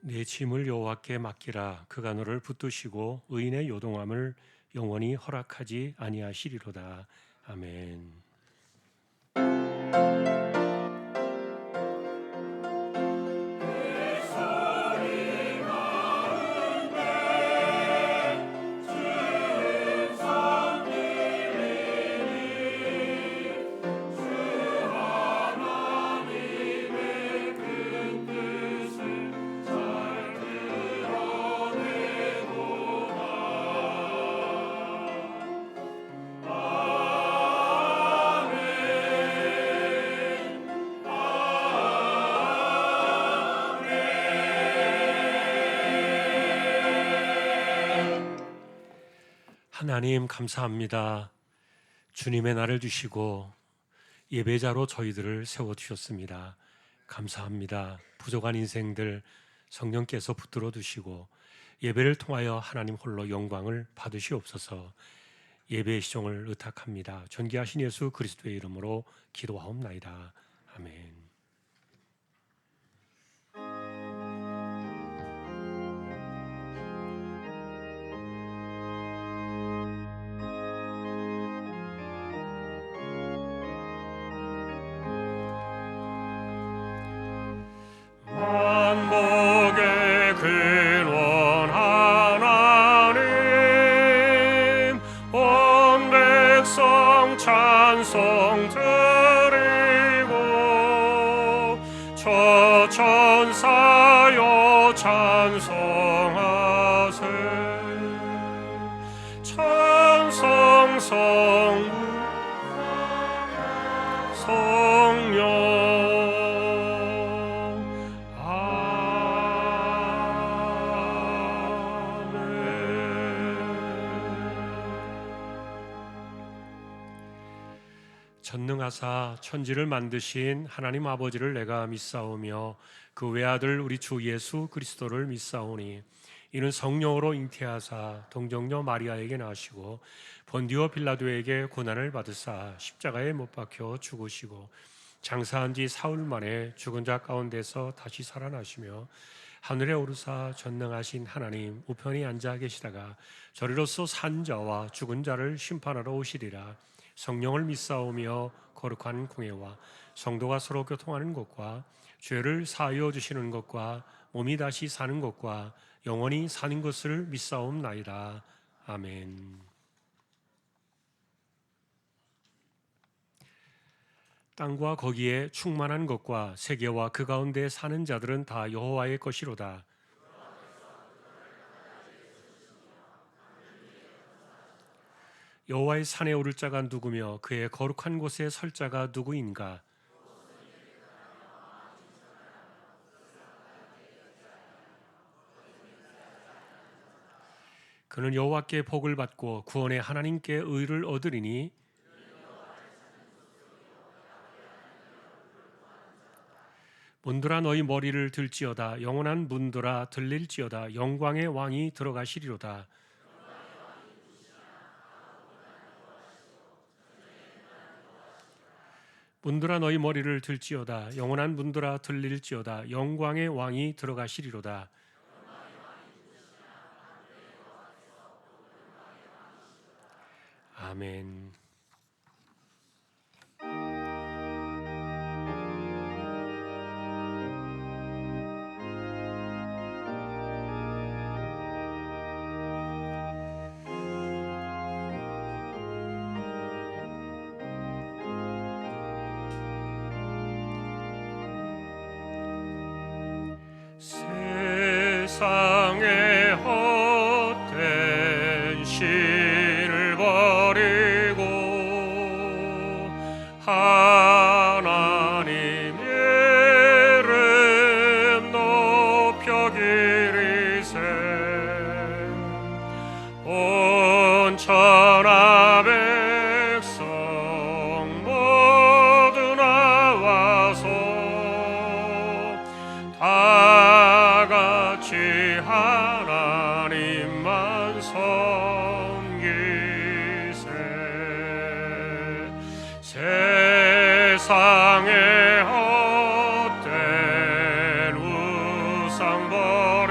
내 짐을 여호와께 맡기라. 그가 너를 붙드시고 의인의 요동함을 영원히 허락하지 아니하시리로다. 아멘. 하나님 감사합니다. 주님의 날을 주시고 예배자로 저희들을 세워주셨습니다. 감사합니다. 부족한 인생들 성령께서 붙들어 두시고 예배를 통하여 하나님 홀로 영광을 받으시옵소서. 예배의 시종을 의탁합니다. 존귀하신 예수 그리스도의 이름으로 기도하옵나이다. 아멘. 만복의 근원 하나님 온 백성 찬송 드리고 저 천사여 찬송하세. 찬송 성부 성령 전능하사 천지를 만드신 하나님 아버지를 내가 믿사오며 그 외아들 우리 주 예수 그리스도를 믿사오니 이는 성령으로 잉태하사 동정녀 마리아에게 나시고 본디오 빌라도에게 고난을 받으사 십자가에 못 박혀 죽으시고 장사한 지 사흘 만에 죽은 자 가운데서 다시 살아나시며 하늘에 오르사 전능하신 하나님 우편에 앉아 계시다가 저리로서 산 자와 죽은 자를 심판하러 오시리라. 성령을 믿사오며 거룩한 공예와 성도가 서로 교통하는 것과 죄를 사하여 주시는 것과 몸이 다시 사는 것과 영원히 사는 것을 믿사옵나이다. 아멘. 땅과 거기에 충만한 것과 세계와 그 가운데 사는 자들은 다 여호와의 것이로다. 여호와의 산에 오를 자가 누구며 그의 거룩한 곳에 설 자가 누구인가? 그는 여호와께 복을 받고 구원의 하나님께 의를 얻으리니 문들아 너희 머리를 들지어다. 영원한 문들아 들릴지어다. 영광의 왕이 들어가시리로다. 문들아 너희 머리를 들지어다. 영원한 문들아 들릴지어다. 영광의 왕이 들어가시리로다. 아멘. 세상의 헛된 신을 버리고 하나님 이름 높여 기리세. 온 천하 백성 모두 나와서 다 같이 하나님만 섬기세. 세상의 헛된 우상 버리고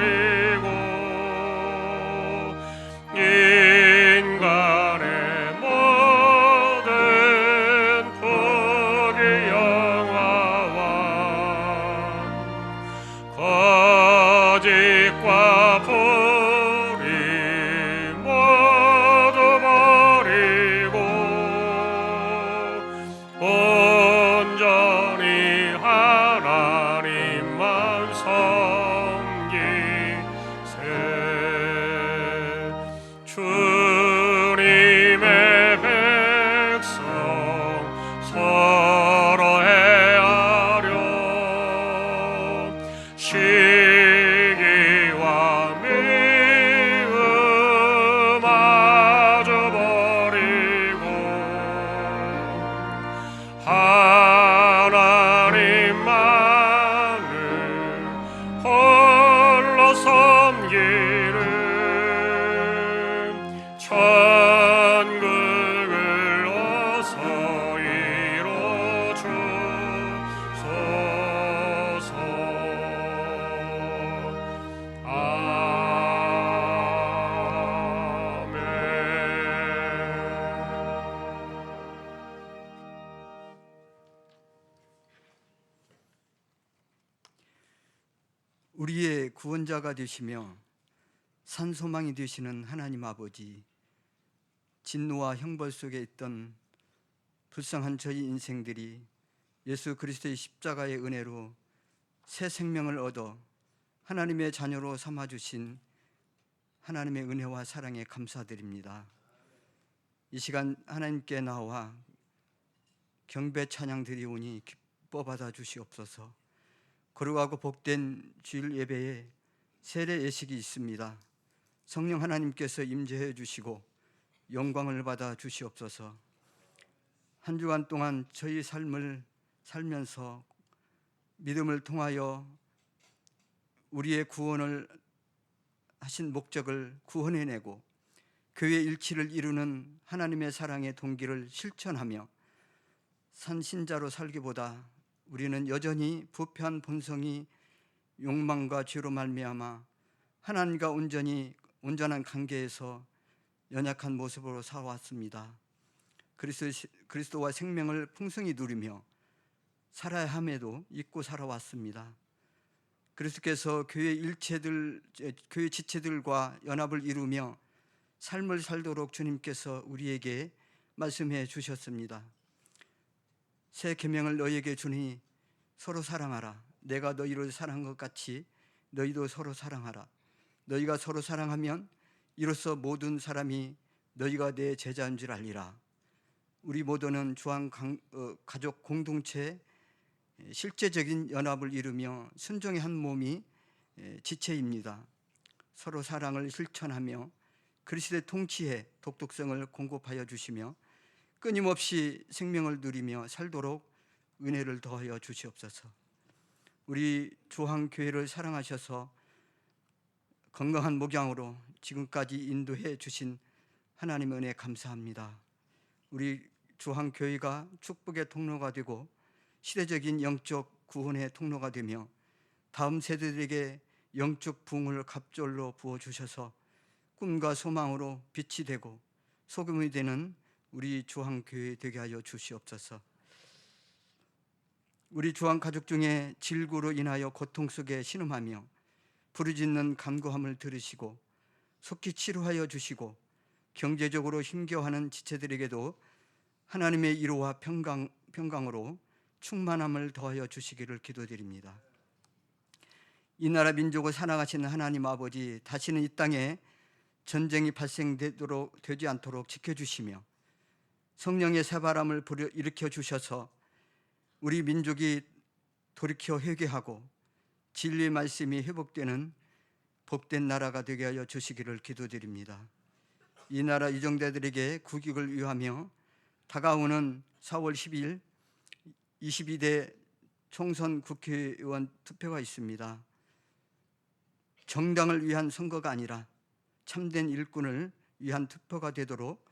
우리의 구원자가 되시며 산소망이 되시는 하나님 아버지, 진노와 형벌 속에 있던 불쌍한 저희 인생들이 예수 그리스도의 십자가의 은혜로 새 생명을 얻어 하나님의 자녀로 삼아주신 하나님의 은혜와 사랑에 감사드립니다. 이 시간 하나님께 나와 경배 찬양 드리오니 기뻐 받아 주시옵소서. 거룩하고 복된 주일 예배에 세례 예식이 있습니다. 성령 하나님께서 임재해 주시고 영광을 받아 주시옵소서. 한 주간 동안 저희 삶을 살면서 믿음을 통하여 우리의 구원을 하신 목적을 구원해내고 교회 일치를 이루는 하나님의 사랑의 동기를 실천하며 산신자로 살기보다 우리는 여전히 부패한 본성이 욕망과 죄로 말미암아 하나님과 온전한 관계에서 연약한 모습으로 살아왔습니다. 그리스도와 생명을 풍성히 누리며 살아야 함에도 잊고 살아왔습니다. 그리스도께서 교회 지체들과 연합을 이루며 삶을 살도록 주님께서 우리에게 말씀해 주셨습니다. 새 계명을 너희에게 주니 서로 사랑하라. 내가 너희를 사랑한 것 같이 너희도 서로 사랑하라. 너희가 서로 사랑하면 이로써 모든 사람이 너희가 내 제자인 줄 알리라. 우리 모두는 주한 가족 공동체 실제적인 연합을 이루며 순종의 한 몸이 지체입니다. 서로 사랑을 실천하며 그리스도의 통치에 독특성을 공급하여 주시며 끊임없이 생명을 누리며 살도록 은혜를 더하여 주시옵소서. 우리 주한교회를 사랑하셔서 건강한 목양으로 지금까지 인도해 주신 하나님의 은혜 감사합니다. 우리 주한교회가 축복의 통로가 되고 시대적인 영적 구원의 통로가 되며 다음 세대들에게 영적 부흥을 갑절로 부어주셔서 꿈과 소망으로 빛이 되고 소금이 되는 우리 주한교회 되게 하여 주시옵소서. 우리 주한가족 중에 질구로 인하여 고통 속에 신음하며 부르짖는 간구함을 들으시고 속히 치료하여 주시고 경제적으로 힘겨워하는 지체들에게도 하나님의 위로와 평강으로 충만함을 더하여 주시기를 기도드립니다. 이 나라 민족을 사랑하시는 하나님 아버지, 다시는 이 땅에 전쟁이 되지 않도록 지켜주시며 성령의 새바람을 일으켜 주셔서 우리 민족이 돌이켜 회개하고 진리의 말씀이 회복되는 복된 나라가 되게 하여 주시기를 기도드립니다. 이 나라 이정대들에게 국익을 위하며 다가오는 4월 10일 22대 총선 국회의원 투표가 있습니다. 정당을 위한 선거가 아니라 참된 일꾼을 위한 투표가 되도록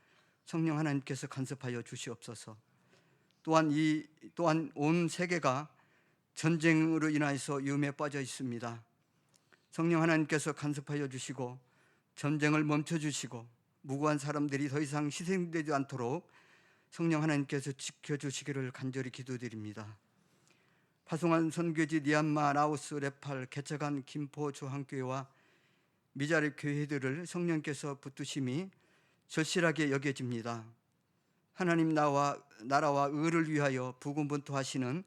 성령 하나님께서 간섭하여 주시옵소서. 또한 온 세계가 전쟁으로 인해서 위험에 빠져 있습니다. 성령 하나님께서 간섭하여 주시고 전쟁을 멈춰 주시고 무고한 사람들이 더 이상 희생되지 않도록 성령 하나님께서 지켜주시기를 간절히 기도드립니다. 파송한 선교지 미얀마, 라오스, 네팔, 개척한 김포 주한교회와 미자립 교회들을 성령께서 붙드심이 절실하게 여겨집니다. 하나님 나라와 의를 위하여 부군분투하시는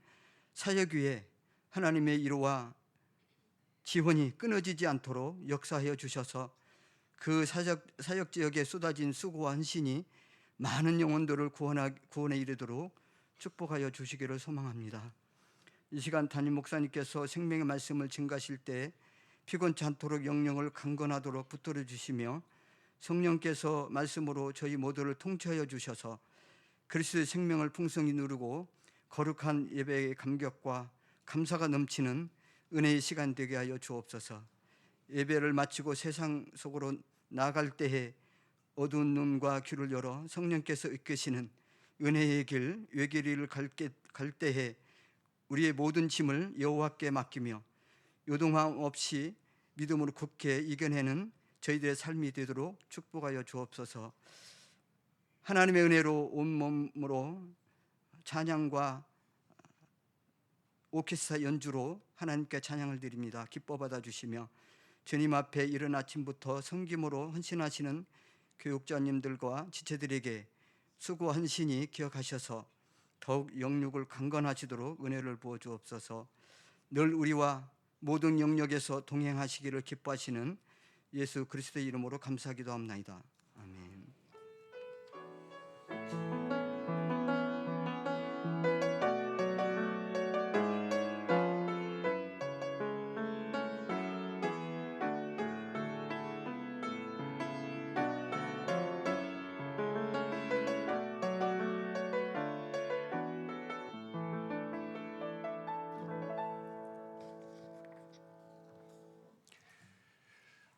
사역위에 하나님의 위로와 지원이 끊어지지 않도록 역사하여 주셔서 그 사역 지역에 쏟아진 수고와 헌신이 많은 영혼들을 구원에 이르도록 축복하여 주시기를 소망합니다. 이 시간 담임 목사님께서 생명의 말씀을 증가하실 때 피곤치 않도록 영령을 강건하도록 붙들어 주시며 성령께서 말씀으로 저희 모두를 통치하여 주셔서 그리스도의 생명을 풍성히 누리고 거룩한 예배의 감격과 감사가 넘치는 은혜의 시간 되게 하여 주옵소서. 예배를 마치고 세상 속으로 나아갈 때에 어두운 눈과 귀를 열어 성령께서 이끄시는 은혜의 길, 외길을 갈 때에 우리의 모든 짐을 여호와께 맡기며 요동함 없이 믿음으로 굳게 이겨내는 저희들의 삶이 되도록 축복하여 주옵소서. 하나님의 은혜로 온몸으로 찬양과 오케스트라 연주로 하나님께 찬양을 드립니다. 기뻐 받아주시며 주님 앞에 이른 아침부터 섬김으로 헌신하시는 교육자님들과 지체들에게 수고 헌신이 기억하셔서 더욱 영육을 강건하시도록 은혜를 부어 주옵소서. 늘 우리와 모든 영역에서 동행하시기를 기뻐하시는 예수 그리스도의 이름으로 감사하기도 합나이다. 아멘.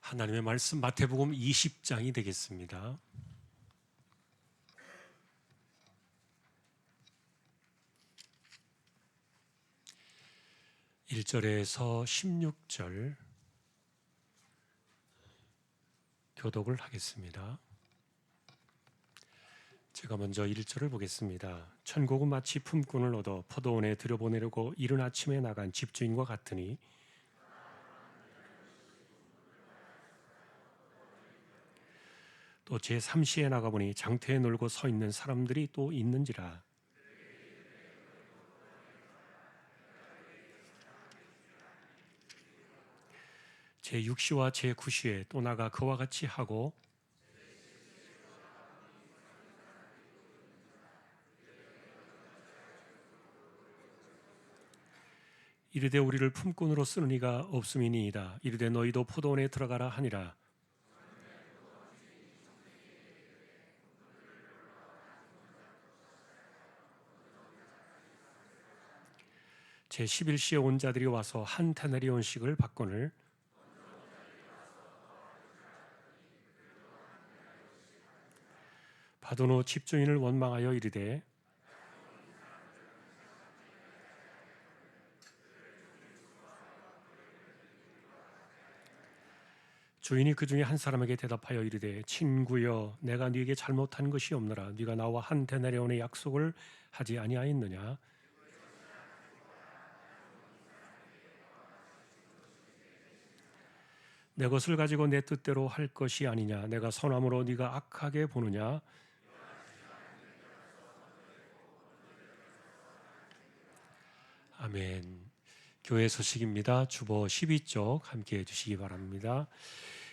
하나님의 말씀 마태복음 20장이 되겠습니다. 1절에서 16절 교독을 하겠습니다. 제가 먼저 1절을 보겠습니다. 천국은 마치 품꾼을 얻어 포도원에 들여보내려고 이른 아침에 나간 집주인과 같으니 또 제3시에 나가보니 장터에 놀고 서 있는 사람들이 또 있는지라. 제6시와 제9시에 또 나가 그와 같이 하고 이르되 우리를 품꾼으로 쓰는 이가 없음이니이다. 이르되 너희도 포도원에 들어가라 하니라. 제11시에 온 자들이 와서 한 데나리온씩을 받거늘 받은 후 집주인을 원망하여 이르되 주인이 그 중에 한 사람에게 대답하여 이르되 친구여 내가 네게 잘못한 것이 없노라. 네가 나와 한 데나리온의 약속을 하지 아니하였느냐. 내 것을 가지고 내 뜻대로 할 것이 아니냐. 내가 선함으로 네가 악하게 보느냐. 아멘. 교회 소식입니다. 주보 12쪽 함께해 주시기 바랍니다.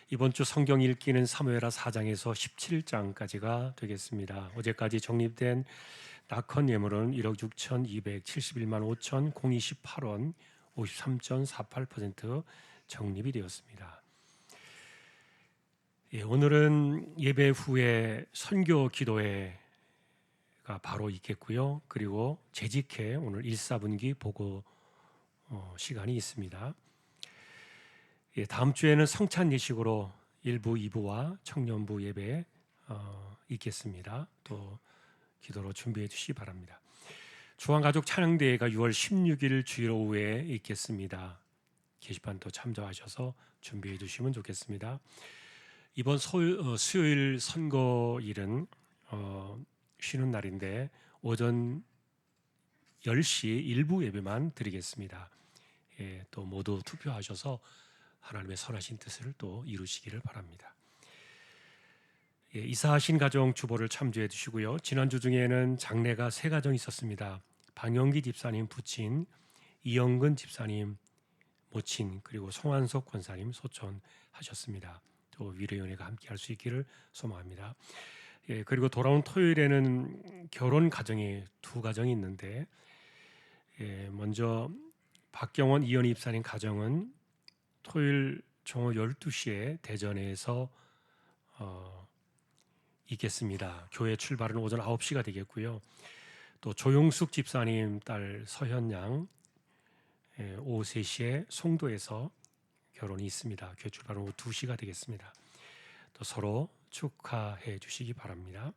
이번 주 성경 읽기는 사무엘하 4장에서 17장까지가 되겠습니다. 어제까지 적립된 낙헌 예물은 1억 6,271만 5천 028원 53.48% 적립이 되었습니다. 오늘은 예배 후에 선교 기도회가 바로 있겠고요. 그리고 재직회 오늘 1사분기 보고 시간이 있습니다. 다음 주에는 성찬 예식으로 1부, 2부와 청년부 예배 있겠습니다. 또 기도로 준비해 주시기 바랍니다. 주한가족 찬양대회가 6월 16일 주일 오후에 있겠습니다. 게시판도 참조하셔서 준비해 주시면 좋겠습니다. 이번 수요일 선거일은 쉬는 날인데 오전 10시 일부 예배만 드리겠습니다. 또 모두 투표하셔서 하나님의 선하신 뜻을 또 이루시기를 바랍니다. 이사하신 가정 주보를 참조해 주시고요. 지난주 중에는 장례가 3가정 있었습니다. 방영기 집사님 부친, 이영근 집사님 모친, 그리고 송한석 권사님 소천하셨습니다. 또 위로연회가 함께 할 수 있기를 소망합니다. 그리고 돌아온 토요일에는 결혼 가정이 2가정이 있는데 먼저 박경원 이현희 입사님 가정은 토요일 정오 12시에 대전에서 있겠습니다. 교회 출발은 오전 9시가 되겠고요. 또 조용숙 집사님 딸 서현양 오후 3시에 송도에서 결혼이 있습니다. 교회 출발은 오후 2시가 되겠습니다. 또 서로 축하해 주시기 바랍니다.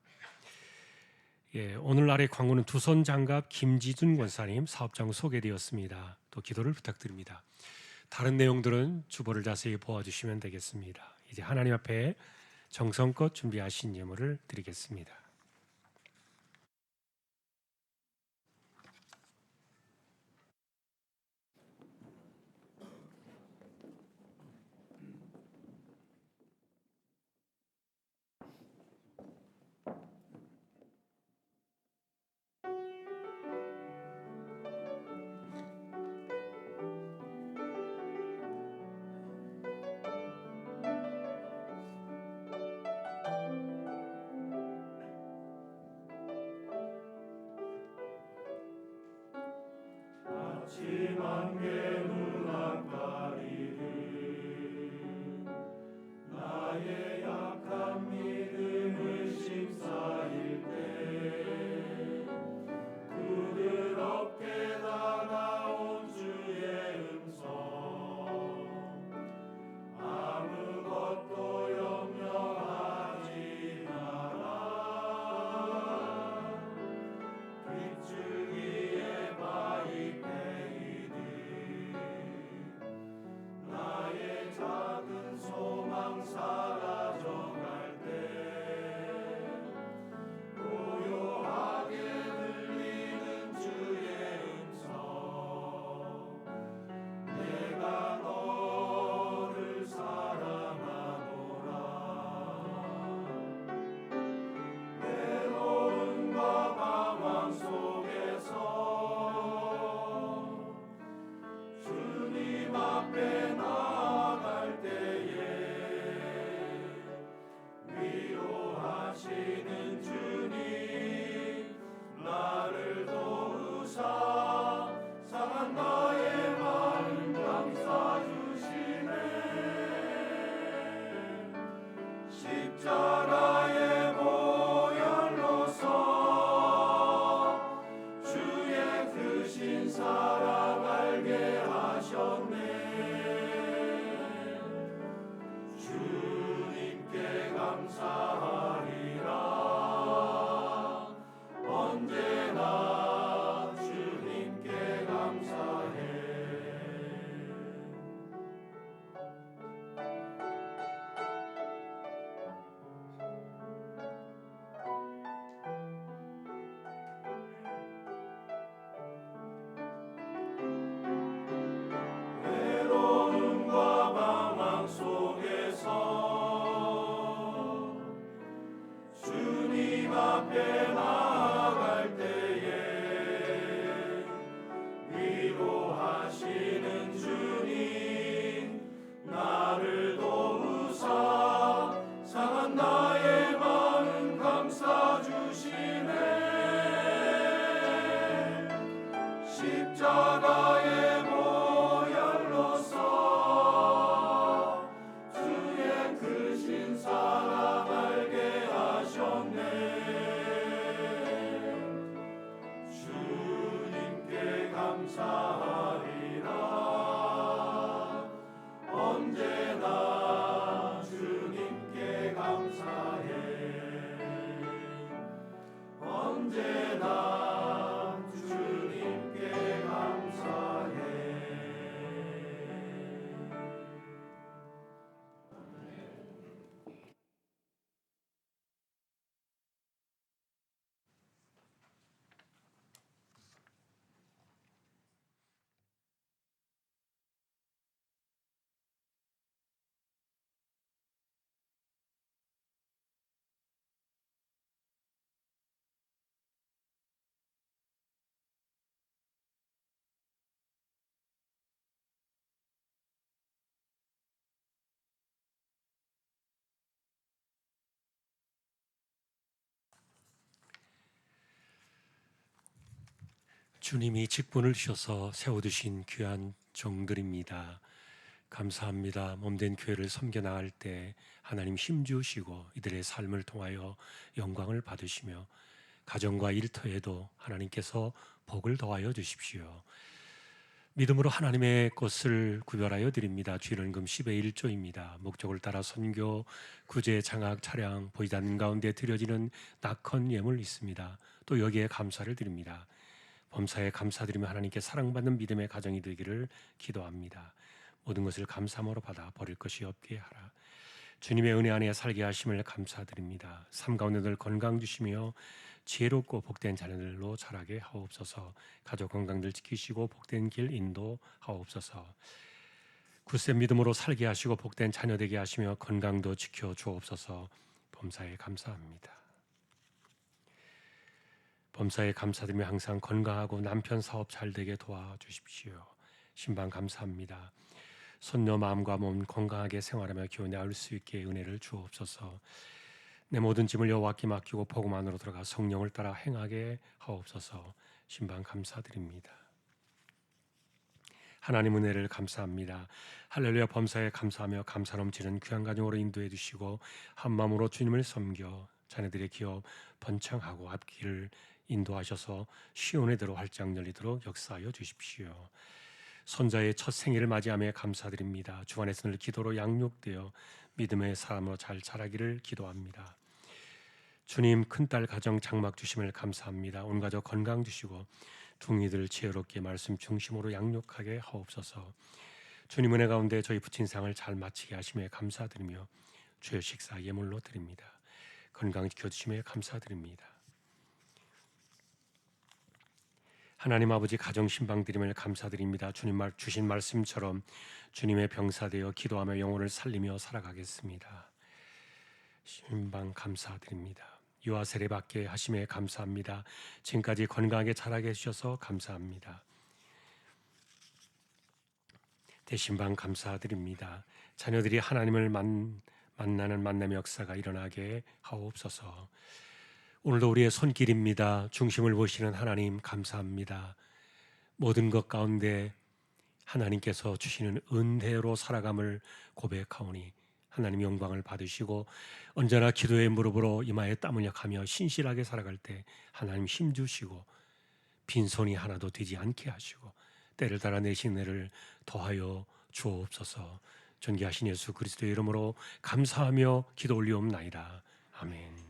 오늘날의 광고는 두손 장갑 김지준 권사님 사업장 소개되었습니다. 또 기도를 부탁드립니다. 다른 내용들은 주보를 자세히 보아주시면 되겠습니다. 이제 하나님 앞에 정성껏 준비하신 예물을 드리겠습니다. 주님이 직분을 주셔서 세워두신 귀한 종들입니다. 감사합니다. 몸된 교회를 섬겨 나갈 때 하나님 힘 주시고 이들의 삶을 통하여 영광을 받으시며 가정과 일터에도 하나님께서 복을 더하여 주십시오. 믿음으로 하나님의 것을 구별하여 드립니다. 주일연금 10의 1조입니다. 목적을 따라 선교, 구제, 장학, 차량, 보이지 않는 가운데 드려지는 낙헌 예물 있습니다. 또 여기에 감사를 드립니다. 범사에 감사드리며 하나님께 사랑받는 믿음의 가정이 되기를 기도합니다. 모든 것을 감사함으로 받아 버릴 것이 없게 하라. 주님의 은혜 안에 살게 하심을 감사드립니다. 삶 가운데 늘 건강 주시며 지혜롭고 복된 자녀들로 자라게 하옵소서. 가족 건강들 지키시고 복된 길 인도하옵소서. 굳세 믿음으로 살게 하시고 복된 자녀 되게 하시며 건강도 지켜 주옵소서. 범사에 감사합니다. 범사에 감사드리며 항상 건강하고 남편 사업 잘 되게 도와주십시오. 신방 감사합니다. 손녀 마음과 몸 건강하게 생활하며 기운에 알 수 있게 은혜를 주옵소서. 내 모든 짐을 여호와께 맡기고 복음 안으로 들어가 성령을 따라 행하게 하옵소서. 신방 감사드립니다. 하나님 은혜를 감사합니다. 할렐루야. 범사에 감사하며 감사 넘치는 귀한 가정으로 인도해 주시고 한 마음으로 주님을 섬겨 자녀들의 기업 번창하고 앞길을 인도하셔서 시온의 대로 활짝 열리도록 역사하여 주십시오. 손자의 첫 생일을 맞이하며 감사드립니다. 주안에서 늘 기도로 양육되어 믿음의 사람으로 잘 자라기를 기도합니다. 주님 큰딸 가정 장막 주심을 감사합니다. 온 가족 건강 주시고 둥이들 지혜롭게 말씀 중심으로 양육하게 하옵소서. 주님 은혜 가운데 저희 부친상을 잘 마치게 하심에 감사드리며 주의 식사 예물로 드립니다. 건강 지켜주심에 감사드립니다. 하나님 아버지 가정 신방 드림을 감사드립니다. 주님 주신 말씀처럼 주님의 병사되어 기도하며 영혼을 살리며 살아가겠습니다. 신방 감사드립니다. 유아 세례 받게 하심에 감사합니다. 지금까지 건강하게 자라게 해주셔서 감사합니다. 대신방 감사드립니다. 자녀들이 하나님을 만나는 만남의 역사가 일어나게 하옵소서. 오늘도 우리의 손길입니다. 중심을 보시는 하나님 감사합니다. 모든 것 가운데 하나님께서 주시는 은혜로 살아감을 고백하오니 하나님 영광을 받으시고 언제나 기도의 무릎으로 이마에 땀 흘려가며 신실하게 살아갈 때 하나님 힘주시고 빈손이 하나도 되지 않게 하시고 때를 따라 내신 은혜를 더하여 주옵소서. 존귀하신 예수 그리스도의 이름으로 감사하며 기도 올리옵나이다. 아멘.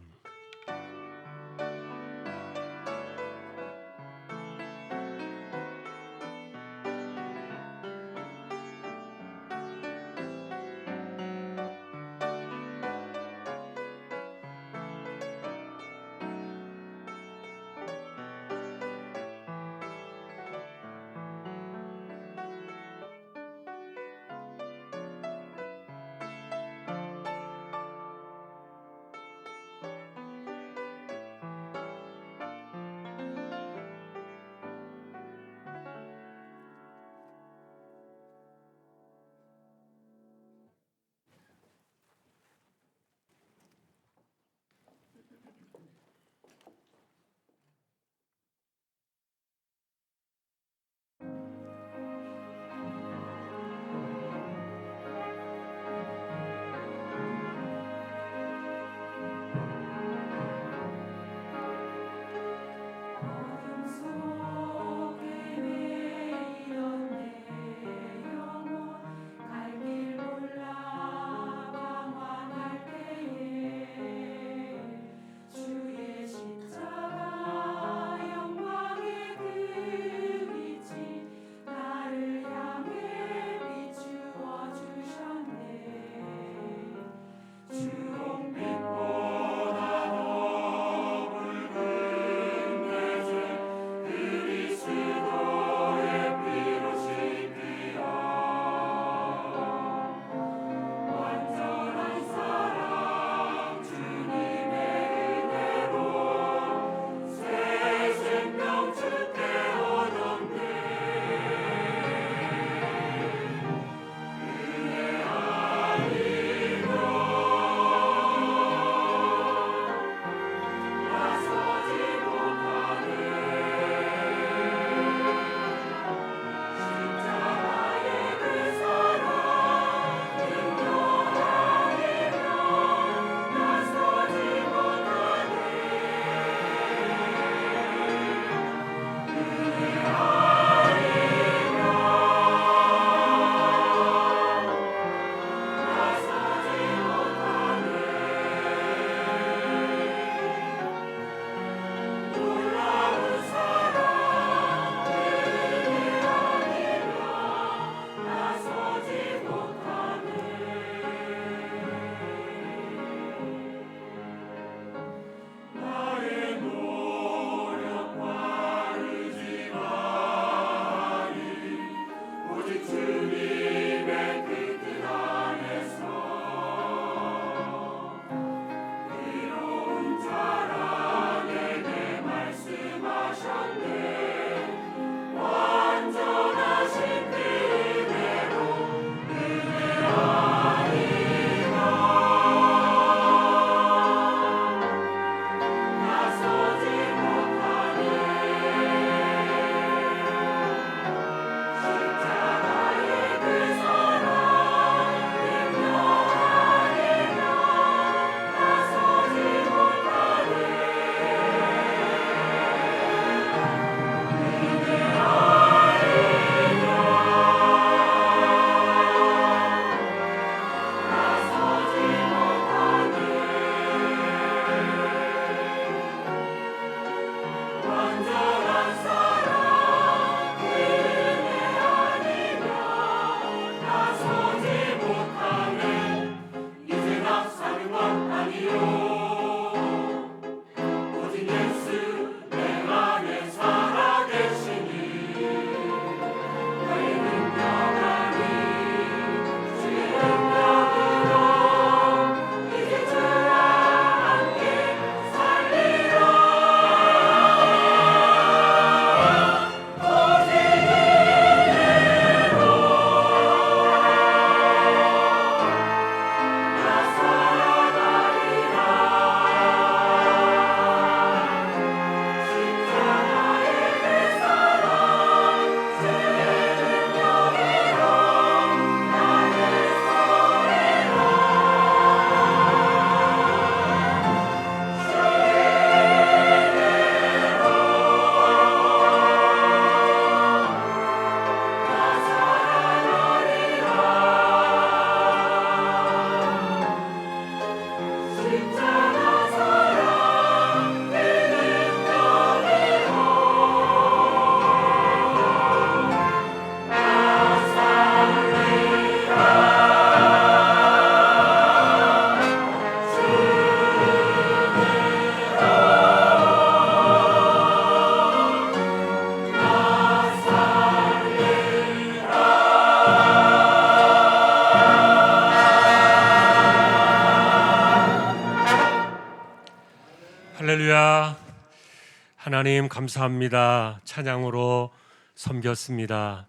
하나님 감사합니다. 찬양으로 섬겼습니다.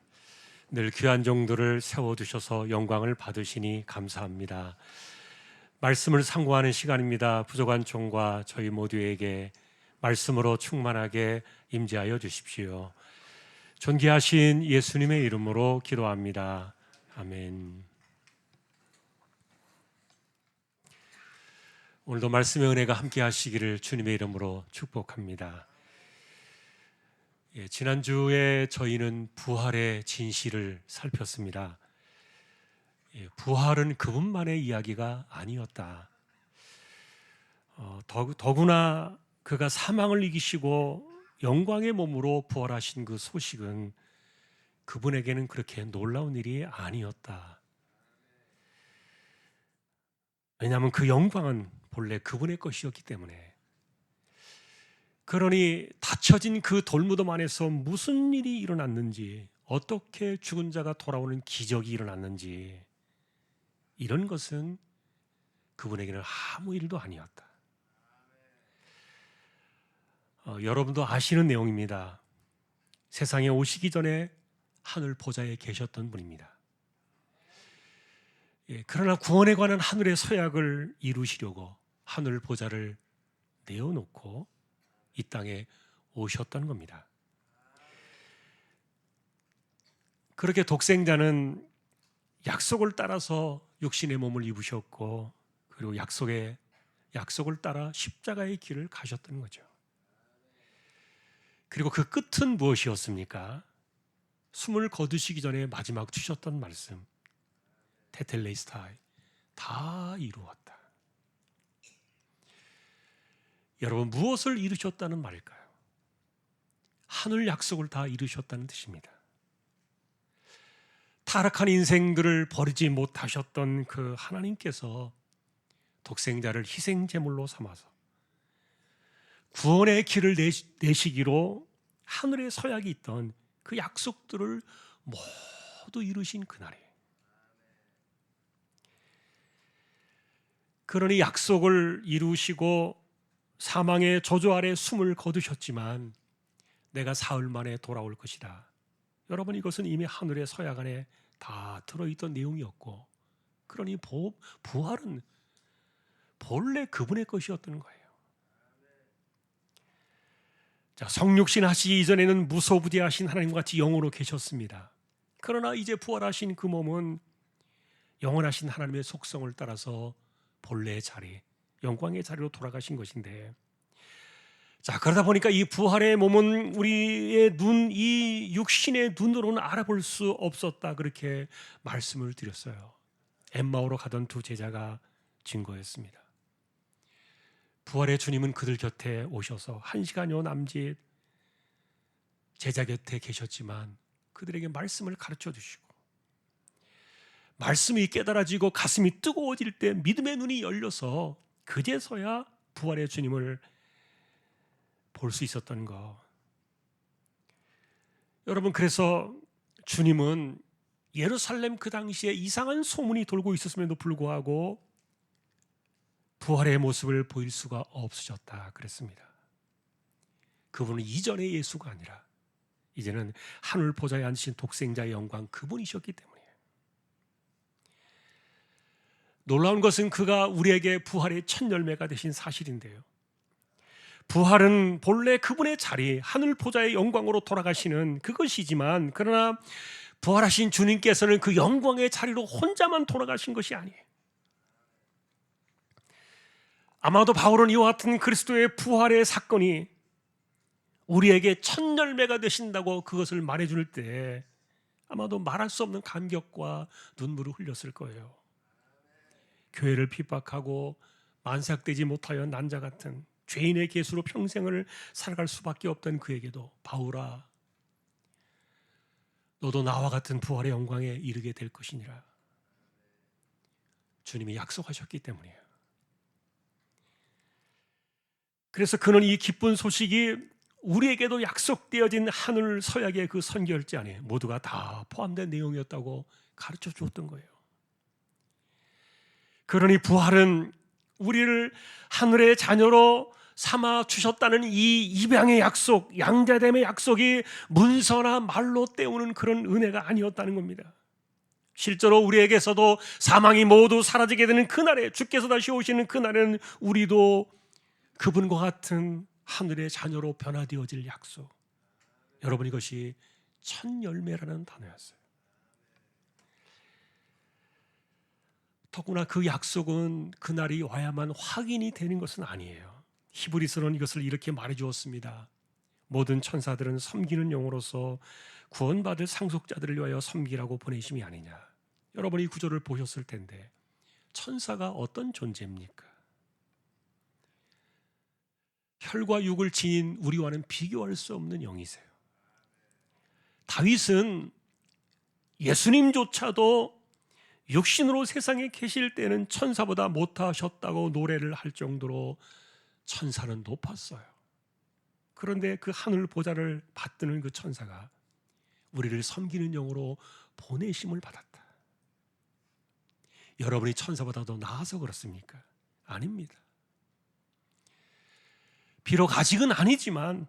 늘 귀한 종들을 세워두셔서 영광을 받으시니 감사합니다. 말씀을 상고하는 시간입니다. 부족한 종과 저희 모두에게 말씀으로 충만하게 임재하여 주십시오. 존귀하신 예수님의 이름으로 기도합니다. 아멘. 오늘도 말씀의 은혜가 함께 하시기를 주님의 이름으로 축복합니다. 지난주에 저희는 부활의 진실을 살폈습니다. 부활은 그분만의 이야기가 아니었다. 더구나 그가 사망을 이기시고 영광의 몸으로 부활하신 그 소식은 그분에게는 그렇게 놀라운 일이 아니었다. 왜냐하면 그 영광은 본래 그분의 것이었기 때문에. 그러니 닫혀진 그 돌무덤 안에서 무슨 일이 일어났는지, 어떻게 죽은 자가 돌아오는 기적이 일어났는지, 이런 것은 그분에게는 아무 일도 아니었다. 여러분도 아시는 내용입니다. 세상에 오시기 전에 하늘 보좌에 계셨던 분입니다. 그러나 구원에 관한 하늘의 서약을 이루시려고 하늘 보좌를 내어놓고 이 땅에 오셨던 겁니다. 그렇게 독생자는 약속을 따라서 육신의 몸을 입으셨고, 그리고 약속을 따라 십자가의 길을 가셨던 거죠. 그리고 그 끝은 무엇이었습니까? 숨을 거두시기 전에 마지막 주셨던 말씀, 테텔레스타이, 다 이루었다. 여러분, 무엇을 이루셨다는 말일까요? 하늘 약속을 다 이루셨다는 뜻입니다. 타락한 인생들을 버리지 못하셨던 그 하나님께서 독생자를 희생제물로 삼아서 구원의 길을 내시기로 하늘의 서약이 있던 그 약속들을 모두 이루신 그날이에요. 그러니 약속을 이루시고 사망의 저주 아래 숨을 거두셨지만 내가 사흘 만에 돌아올 것이다. 여러분, 이것은 이미 하늘의 서약 안에 다 들어있던 내용이었고, 그러니 부활은 본래 그분의 것이었던 거예요. 자, 성육신 하시기 이전에는 무소부지하신 하나님과 같이 영으로 계셨습니다. 그러나 이제 부활하신 그 몸은 영원하신 하나님의 속성을 따라서 본래의 자리, 영광의 자리로 돌아가신 것인데, 자, 그러다 보니까 이 부활의 몸은 우리의 눈, 이 육신의 눈으로는 알아볼 수 없었다, 그렇게 말씀을 드렸어요. 엠마오로 가던 두 제자가 증거했습니다. 부활의 주님은 그들 곁에 오셔서 1시간여 남짓 제자 곁에 계셨지만 그들에게 말씀을 가르쳐 주시고, 말씀이 깨달아지고 가슴이 뜨거워질 때 믿음의 눈이 열려서 그제서야 부활의 주님을 볼 수 있었던 것. 여러분, 그래서 주님은 예루살렘 그 당시에 이상한 소문이 돌고 있었음에도 불구하고 부활의 모습을 보일 수가 없으셨다 그랬습니다. 그분은 이전의 예수가 아니라 이제는 하늘 보좌에 앉으신 독생자의 영광, 그분이셨기 때문이에요. 놀라운 것은 그가 우리에게 부활의 첫 열매가 되신 사실인데요. 부활은 본래 그분의 자리, 하늘 보좌의 영광으로 돌아가시는 그것이지만, 그러나 부활하신 주님께서는 그 영광의 자리로 혼자만 돌아가신 것이 아니에요. 아마도 바울은 이와 같은 그리스도의 부활의 사건이 우리에게 첫 열매가 되신다고 그것을 말해줄 때 아마도 말할 수 없는 감격과 눈물을 흘렸을 거예요. 교회를 핍박하고 만삭되지 못하여 난자 같은 죄인의 계수로 평생을 살아갈 수밖에 없던 그에게도, 바울아, 너도 나와 같은 부활의 영광에 이르게 될 것이니라, 주님이 약속하셨기 때문이에요. 그래서 그는 이 기쁜 소식이 우리에게도 약속되어진 하늘 서약의 그 선결제 안에 모두가 다 포함된 내용이었다고 가르쳐 주었던 거예요. 그러니 부활은 우리를 하늘의 자녀로 삼아 주셨다는 이 입양의 약속, 양자됨의 약속이 문서나 말로 때우는 그런 은혜가 아니었다는 겁니다. 실제로 우리에게서도 사망이 모두 사라지게 되는 그날에, 주께서 다시 오시는 그날에는 우리도 그분과 같은 하늘의 자녀로 변화되어질 약속. 여러분, 이것이 첫 열매라는 단어였어요. 더구나 그 약속은 그날이 와야만 확인이 되는 것은 아니에요. 히브리서는 이것을 이렇게 말해 주었습니다. 모든 천사들은 섬기는 영으로서 구원받을 상속자들을 위하여 섬기라고 보내심이 아니냐. 여러분이 이 구절을 보셨을 텐데 천사가 어떤 존재입니까? 혈과 육을 지닌 우리와는 비교할 수 없는 영이세요. 다윗은 예수님조차도 육신으로 세상에 계실 때는 천사보다 못하셨다고 노래를 할 정도로 천사는 높았어요. 그런데 그 하늘 보좌를 받드는 그 천사가 우리를 섬기는 영으로 보내심을 받았다. 여러분이 천사보다 더 나아서 그렇습니까? 아닙니다. 비록 아직은 아니지만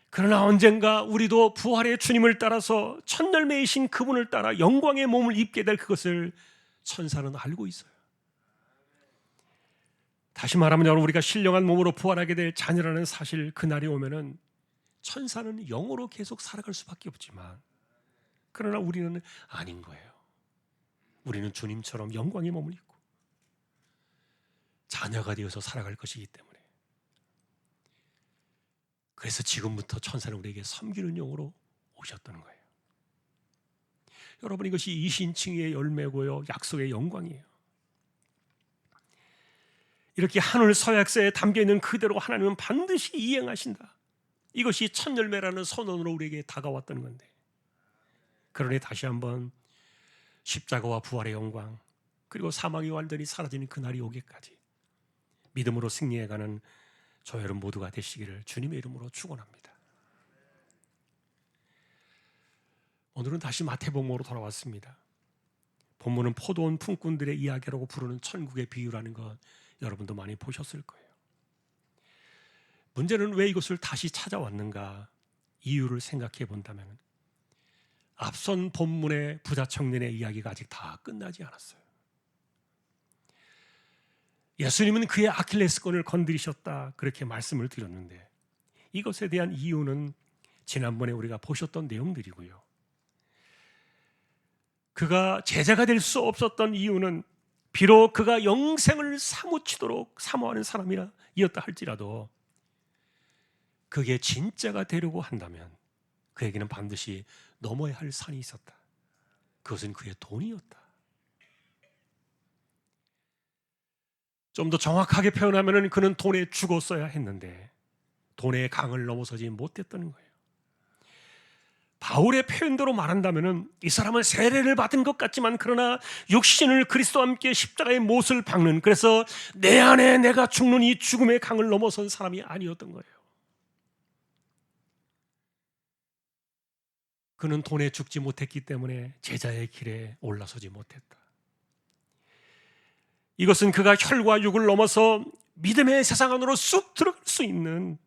그러나 언젠가 우리도 부활의 주님을 따라서 첫 열매이신 그분을 따라 영광의 몸을 입게 될 그것을 천사는 알고 있어요. 다시 말하면 여러분, 우리가 신령한 몸으로 부활하게 될 자녀라는 사실, 그날이 오면은 천사는 영으로 계속 살아갈 수밖에 없지만 그러나 우리는 아닌 거예요. 우리는 주님처럼 영광의 몸을 입고 자녀가 되어서 살아갈 것이기 때문에, 그래서 지금부터 천사는 우리에게 섬기는 영으로 오셨다는 거예요. 여러분, 이것이 이신칭의 열매고요, 약속의 영광이에요. 이렇게 하늘 서약서에 담겨있는 그대로 하나님은 반드시 이행하신다. 이것이 첫 열매라는 선언으로 우리에게 다가왔던 건데, 그러니 다시 한번 십자가와 부활의 영광, 그리고 사망이 완전히 사라지는 그날이 오기까지 믿음으로 승리해가는 저 여러분 모두가 되시기를 주님의 이름으로 축원합니다. 오늘은 다시 마태복음으로 돌아왔습니다. 본문은 포도원 품꾼들의 이야기라고 부르는 천국의 비유라는 것 여러분도 많이 보셨을 거예요. 문제는 왜 이것을 다시 찾아왔는가? 이유를 생각해 본다면 앞선 본문의 부자 청년의 이야기가 아직 다 끝나지 않았어요. 예수님은 그의 아킬레스건을 건드리셨다, 그렇게 말씀을 드렸는데 이것에 대한 이유는 지난번에 우리가 보셨던 내용들이고요. 그가 제자가 될 수 없었던 이유는 비록 그가 영생을 사무치도록 사모하는 사람이었다 할지라도 그게 진짜가 되려고 한다면 그에게는 반드시 넘어야 할 산이 있었다. 그것은 그의 돈이었다. 좀 더 정확하게 표현하면 그는 돈에 죽었어야 했는데 돈의 강을 넘어서지 못했던 거예요. 바울의 표현대로 말한다면 이 사람은 세례를 받은 것 같지만 그러나 육신을 그리스도와 함께 십자가의 못을 박는, 그래서 내 안에 내가 죽는 이 죽음의 강을 넘어선 사람이 아니었던 거예요. 그는 돈에 죽지 못했기 때문에 제자의 길에 올라서지 못했다. 이것은 그가 혈과 육을 넘어서 믿음의 세상 안으로 쑥 들어갈 수 있는,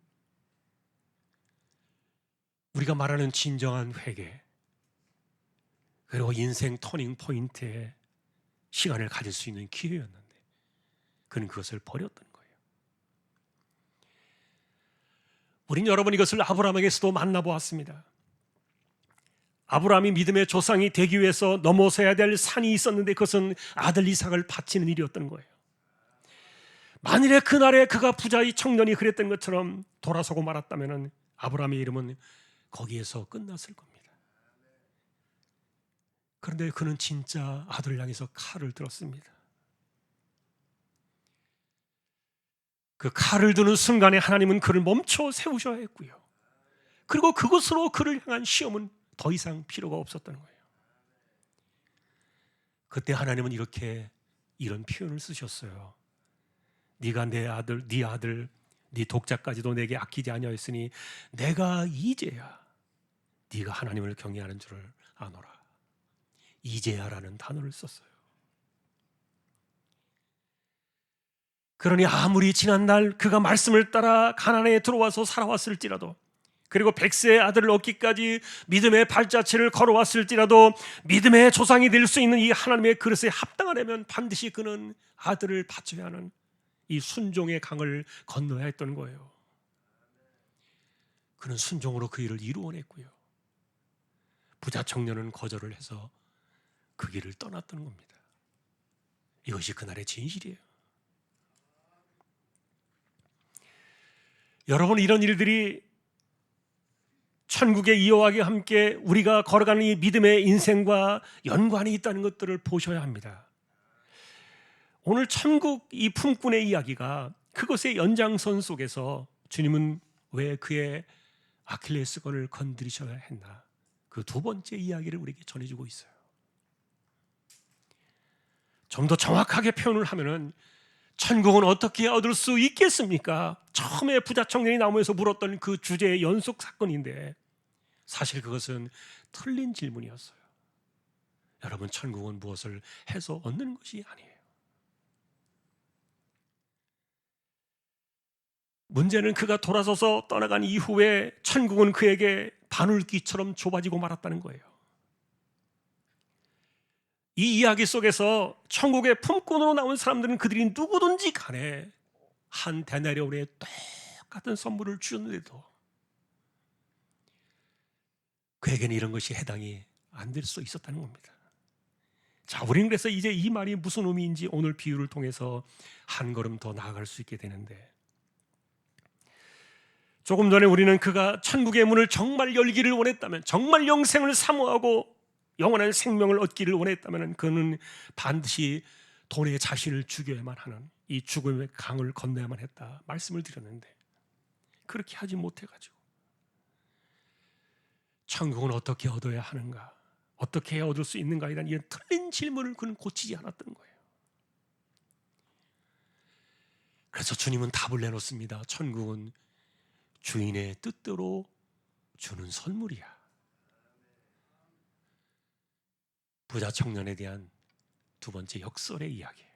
우리가 말하는 진정한 회개, 그리고 인생 터닝 포인트에 시간을 가질 수 있는 기회였는데 그는 그것을 버렸던 거예요. 우린 여러분 이것을 아브라함에게서도 만나보았습니다. 아브라함이 믿음의 조상이 되기 위해서 넘어서야 될 산이 있었는데 그것은 아들 이삭을 바치는 일이었던 거예요. 만일에 그날에 그가 부자의 청년이 그랬던 것처럼 돌아서고 말았다면 아브라함의 이름은 거기에서 끝났을 겁니다. 그런데 그는 진짜 아들을 향해서 칼을 들었습니다. 그 칼을 드는 순간에 하나님은 그를 멈춰 세우셔야 했고요. 그리고 그것으로 그를 향한 시험은 더 이상 필요가 없었던 거예요. 그때 하나님은 이런 표현을 쓰셨어요. 네가 내 아들, 네 아들, 네 독자까지도 내게 아끼지 아니하였으니 내가 이제야 네가 하나님을 경외하는 줄을 아노라. 이제야라는 단어를 썼어요. 그러니 아무리 지난날 그가 말씀을 따라 가나안에 들어와서 살아왔을지라도, 그리고 백세의 아들을 얻기까지 믿음의 발자취를 걸어왔을지라도, 믿음의 조상이 될 수 있는 이 하나님의 그릇에 합당하려면 반드시 그는 아들을 바쳐야 하는 이 순종의 강을 건너야 했던 거예요. 그는 순종으로 그 일을 이루어냈고요. 부자 청년은 거절을 해서 그 길을 떠났던 겁니다. 이것이 그날의 진실이에요. 여러분, 이런 일들이 천국의 이어와와 함께 우리가 걸어가는 이 믿음의 인생과 연관이 있다는 것들을 보셔야 합니다. 오늘 천국 이 품꾼의 이야기가 그것의 연장선 속에서 주님은 왜 그의 아킬레스건을 건드리셔야 했나, 그 두 번째 이야기를 우리에게 전해주고 있어요. 좀 더 정확하게 표현을 하면은 천국은 어떻게 얻을 수 있겠습니까? 처음에 부자 청년이 나무에서 물었던 그 주제의 연속 사건인데, 사실 그것은 틀린 질문이었어요. 여러분, 천국은 무엇을 해서 얻는 것이 아니에요. 문제는 그가 돌아서서 떠나간 이후에 천국은 그에게 바늘귀처럼 좁아지고 말았다는 거예요. 이 이야기 속에서 천국의 품꾼으로 나온 사람들은 그들이 누구든지 간에 한 데나리온의 똑같은 선물을 주었는데도 그에게는 이런 것이 해당이 안 될 수 있었다는 겁니다. 자, 우리는 그래서 이제 이 말이 무슨 의미인지 오늘 비유를 통해서 한 걸음 더 나아갈 수 있게 되는데, 조금 전에 우리는 그가 천국의 문을 정말 열기를 원했다면, 정말 영생을 사모하고 영원한 생명을 얻기를 원했다면 그는 반드시 돈에 자신을 죽여야만 하는 이 죽음의 강을 건너야만 했다 말씀을 드렸는데, 그렇게 하지 못해가지고 천국은 어떻게 얻어야 하는가, 어떻게 해야 얻을 수 있는가에 대한 이런 틀린 질문을 그는 고치지 않았던 거예요. 그래서 주님은 답을 내놓습니다. 천국은 주인의 뜻대로 주는 선물이야. 부자 청년에 대한 두 번째 역설의 이야기예요.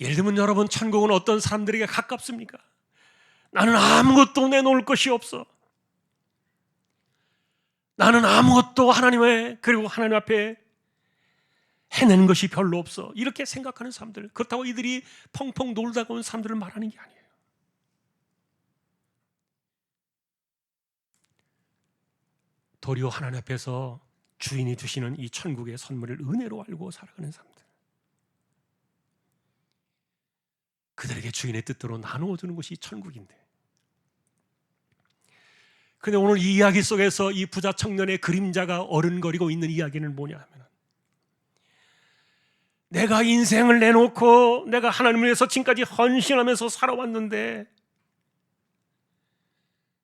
예를 들면 여러분, 천국은 어떤 사람들에게 가깝습니까? 나는 아무것도 내놓을 것이 없어. 나는 아무것도 그리고 하나님 앞에 해내는 것이 별로 없어. 이렇게 생각하는 사람들, 그렇다고 이들이 펑펑 놀다가 온 사람들을 말하는 게 아니에요. 도리어 하나님 앞에서 주인이 주시는 이 천국의 선물을 은혜로 알고 살아가는 사람들, 그들에게 주인의 뜻대로 나누어 주는 것이 천국인데, 그런데 오늘 이 이야기 속에서 이 부자 청년의 그림자가 어른거리고 있는 이야기는 뭐냐 하면, 내가 인생을 내놓고 내가 하나님을 위해서 지금까지 헌신하면서 살아왔는데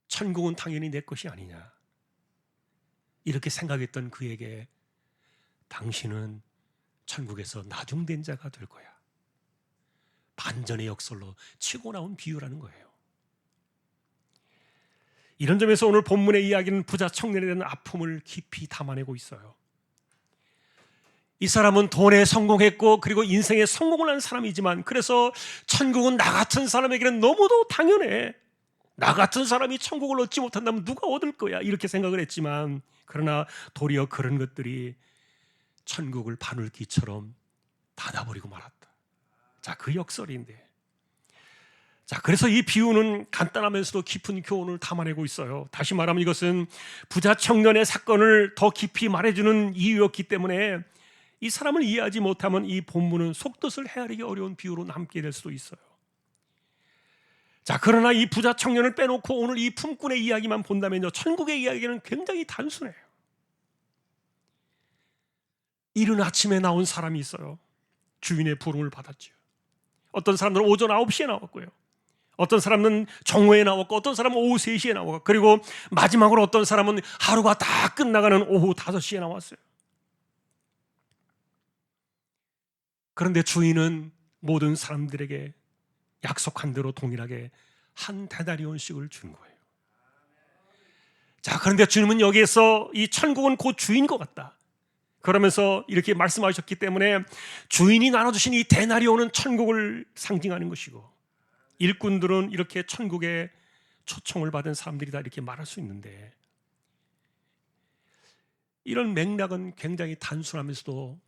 천국은 당연히 내 것이 아니냐, 이렇게 생각했던 그에게 당신은 천국에서 나중된 자가 될 거야, 반전의 역설로 치고 나온 비유라는 거예요. 이런 점에서 오늘 본문의 이야기는 부자 청년에 대한 아픔을 깊이 담아내고 있어요. 이 사람은 돈에 성공했고 그리고 인생에 성공을 한 사람이지만, 그래서 천국은 나 같은 사람에게는 너무도 당연해, 나 같은 사람이 천국을 얻지 못한다면 누가 얻을 거야, 이렇게 생각을 했지만, 그러나 도리어 그런 것들이 천국을 바늘귀처럼 닫아버리고 말았다. 자, 그 역설인데, 자, 그래서 이 비유는 간단하면서도 깊은 교훈을 담아내고 있어요. 다시 말하면 이것은 부자 청년의 사건을 더 깊이 말해주는 이유였기 때문에 이 사람을 이해하지 못하면 이 본문은 속뜻을 헤아리기 어려운 비유로 남게 될 수도 있어요. 자, 그러나 이 부자 청년을 빼놓고 오늘 이 품꾼의 이야기만 본다면요, 천국의 이야기는 굉장히 단순해요. 이른 아침에 나온 사람이 있어요. 주인의 부름을 받았죠. 어떤 사람들은 오전 9시에 나왔고요, 어떤 사람은 정오에 나왔고, 어떤 사람은 오후 3시에 나왔고, 그리고 마지막으로 어떤 사람은 하루가 다 끝나가는 오후 5시에 나왔어요. 그런데 주인은 모든 사람들에게 약속한 대로 동일하게 한 데나리온씩을 준 거예요. 자, 그런데 주님은 여기에서 이 천국은 곧 주인 것 같다, 그러면서 이렇게 말씀하셨기 때문에 주인이 나눠주신 이 데나리온은 천국을 상징하는 것이고, 일꾼들은 이렇게 천국의 초청을 받은 사람들이다 이렇게 말할 수 있는데, 이런 맥락은 굉장히 단순하면서도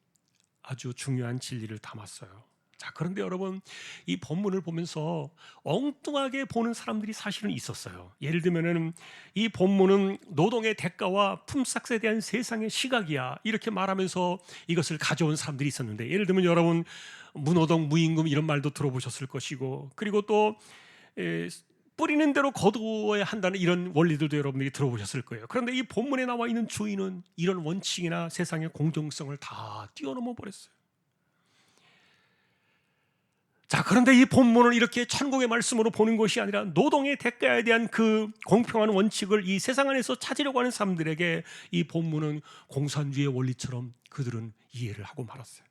아주 중요한 진리를 담았어요. 자, 그런데 여러분, 이 본문을 보면서 엉뚱하게 보는 사람들이 사실은 있었어요. 예를 들면은 이 본문은 노동의 대가와 품삯에 대한 세상의 시각이야 이렇게 말하면서 이것을 가져온 사람들이 있었는데, 예를 들면 여러분 무노동 무임금 이런 말도 들어보셨을 것이고, 그리고 또 뿌리는 대로 거두어야 한다는 이런 원리들도 여러분들이 들어보셨을 거예요. 그런데 이 본문에 나와 있는 주인은 이런 원칙이나 세상의 공정성을 다 뛰어넘어 버렸어요. 자, 그런데 이 본문을 이렇게 천국의 말씀으로 보는 것이 아니라 노동의 대가에 대한 그 공평한 원칙을 이 세상 안에서 찾으려고 하는 사람들에게 이 본문은 공산주의의 원리처럼 그들은 이해를 하고 말았어요.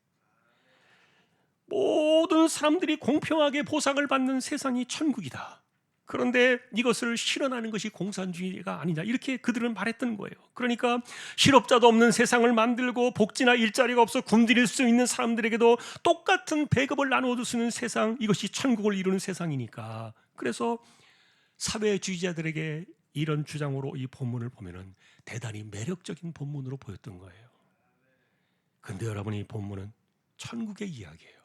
모든 사람들이 공평하게 보상을 받는 세상이 천국이다. 그런데 이것을 실현하는 것이 공산주의가 아니냐 이렇게 그들은 말했던 거예요. 그러니까 실업자도 없는 세상을 만들고 복지나 일자리가 없어 굶주릴 수 있는 사람들에게도 똑같은 배급을 나누어 줄 는 세상, 이것이 천국을 이루는 세상이니까. 그래서 사회주의자들에게 이런 주장으로 이 본문을 보면은 대단히 매력적인 본문으로 보였던 거예요. 그런데 여러분, 이 본문은 천국의 이야기예요.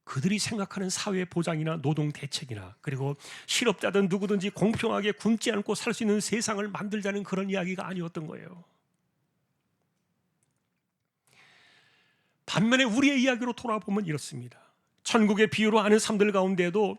그들이 생각하는 사회 보장이나 노동 대책이나 그리고 실업자든 누구든지 공평하게 굶지 않고 살 수 있는 세상을 만들자는 그런 이야기가 아니었던 거예요. 반면에 우리의 이야기로 돌아보면 이렇습니다. 천국의 비유로 아는 사람들 가운데에도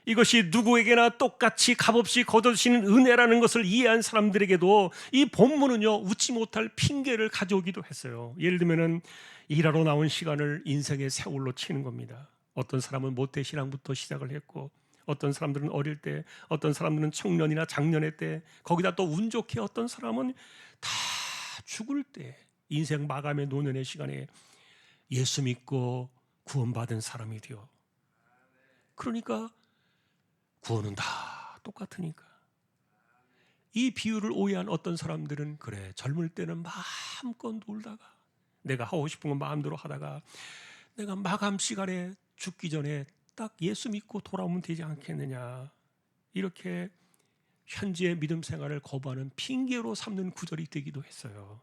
이것이 누구에게나 똑같이 값없이 거둬주시는 은혜라는 것을 이해한 사람들에게도 이 본문은요, 웃지 못할 핑계를 가져오기도 했어요. 예를 들면은 일하러 나온 시간을 인생의 세월로 치는 겁니다. 어떤 사람은 모태신앙부터 시작을 했고, 어떤 사람들은 어릴 때, 어떤 사람들은 청년이나 장년의 때, 거기다 또 운 좋게 어떤 사람은 다 죽을 때, 인생 마감의 노년의 시간에 예수 믿고 구원받은 사람이 되어, 그러니까 구원은 다 똑같으니까. 이 비유를 오해한 어떤 사람들은 그래, 젊을 때는 마음껏 놀다가 내가 하고 싶은 건 마음대로 하다가 내가 마감 시간에 죽기 전에 딱 예수 믿고 돌아오면 되지 않겠느냐, 이렇게 현재의 믿음 생활을 거부하는 핑계로 삼는 구절이 되기도 했어요.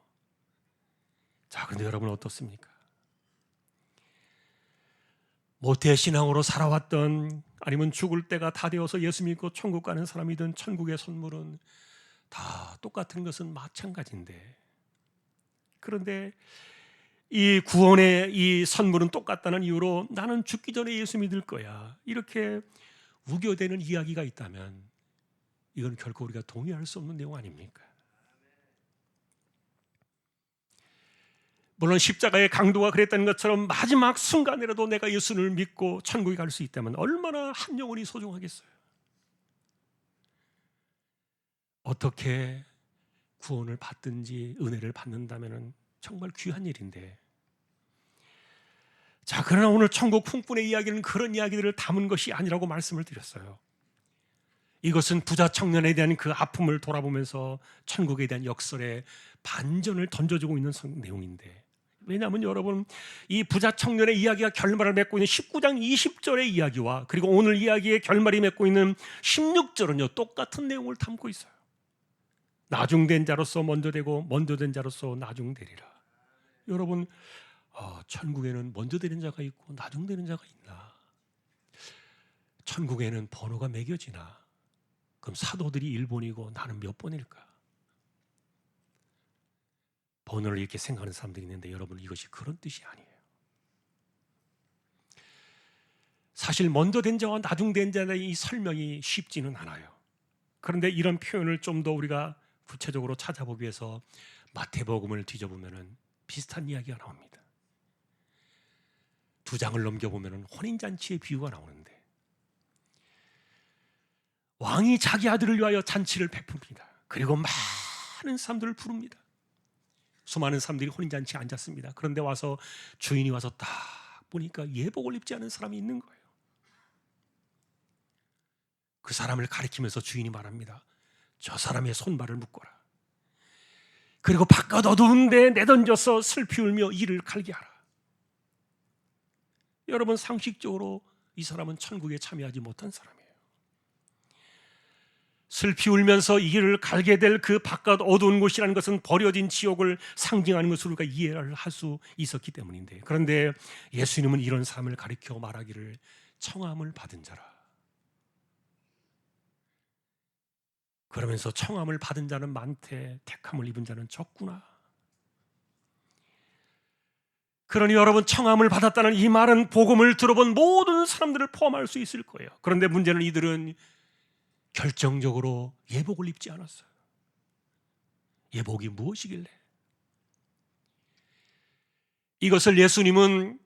자, 그런데 여러분 어떻습니까? 모태신앙으로 살아왔던, 아니면 죽을 때가 다 되어서 예수 믿고 천국 가는 사람이든 천국의 선물은 다 똑같은 것은 마찬가지인데, 그런데 이 구원의 이 선물은 똑같다는 이유로 나는 죽기 전에 예수 믿을 거야, 이렇게 우겨대는 이야기가 있다면 이건 결코 우리가 동의할 수 없는 내용 아닙니까? 물론 십자가의 강도가 그랬다는 것처럼 마지막 순간이라도 내가 예수를 믿고 천국에 갈 수 있다면 얼마나 한 영혼이 소중하겠어요. 어떻게 구원을 받든지 은혜를 받는다면 정말 귀한 일인데, 자, 그러나 오늘 천국 풍분의 이야기는 그런 이야기들을 담은 것이 아니라고 말씀을 드렸어요. 이것은 부자 청년에 대한 그 아픔을 돌아보면서 천국에 대한 역설의 반전을 던져주고 있는 내용인데, 왜냐하면 여러분, 이 부자 청년의 이야기가 결말을 맺고 있는 19장 20절의 이야기와 그리고 오늘 이야기의 결말이 맺고 있는 16절은요 똑같은 내용을 담고 있어요. 나중된 자로서 먼저 되고 먼저 된 자로서 나중되리라. 여러분, 천국에는 먼저 되는 자가 있고 나중되는 자가 있나? 천국에는 번호가 매겨지나? 그럼 사도들이 1번이고 나는 몇 번일까? 번호를 이렇게 생각하는 사람들이 있는데, 여러분, 이것이 그런 뜻이 아니에요. 사실 먼저 된 자와 나중된 자의 이 설명이 쉽지는 않아요. 그런데 이런 표현을 좀 더 우리가 구체적으로 찾아보기 위해서 마태복음을 뒤져보면 비슷한 이야기가 나옵니다. 2장을 넘겨보면 혼인잔치의 비유가 나오는데, 왕이 자기 아들을 위하여 잔치를 베풉니다. 그리고 많은 사람들을 부릅니다. 수많은 사람들이 혼인잔치에 앉았습니다. 그런데 와서 주인이 와서 딱 보니까 예복을 입지 않은 사람이 있는 거예요. 그 사람을 가리키면서 주인이 말합니다. 저 사람의 손발을 묶어라. 그리고 바깥 어두운데 내던져서 슬피 울며 이를 갈게 하라. 여러분, 상식적으로 이 사람은 천국에 참여하지 못한 사람이에요. 슬피 울면서 이 길을 갈게 될 그 바깥 어두운 곳이라는 것은 버려진 지옥을 상징하는 것으로 우리가 이해를 할 수 있었기 때문인데, 그런데 예수님은 이런 사람을 가리켜 말하기를 청함을 받은 자라. 그러면서 청함을 받은 자는 많되 택함을 입은 자는 적구나. 그러니 여러분, 청함을 받았다는 이 말은 복음을 들어본 모든 사람들을 포함할 수 있을 거예요. 그런데 문제는 이들은 결정적으로 예복을 입지 않았어요. 예복이 무엇이길래? 이것을 예수님은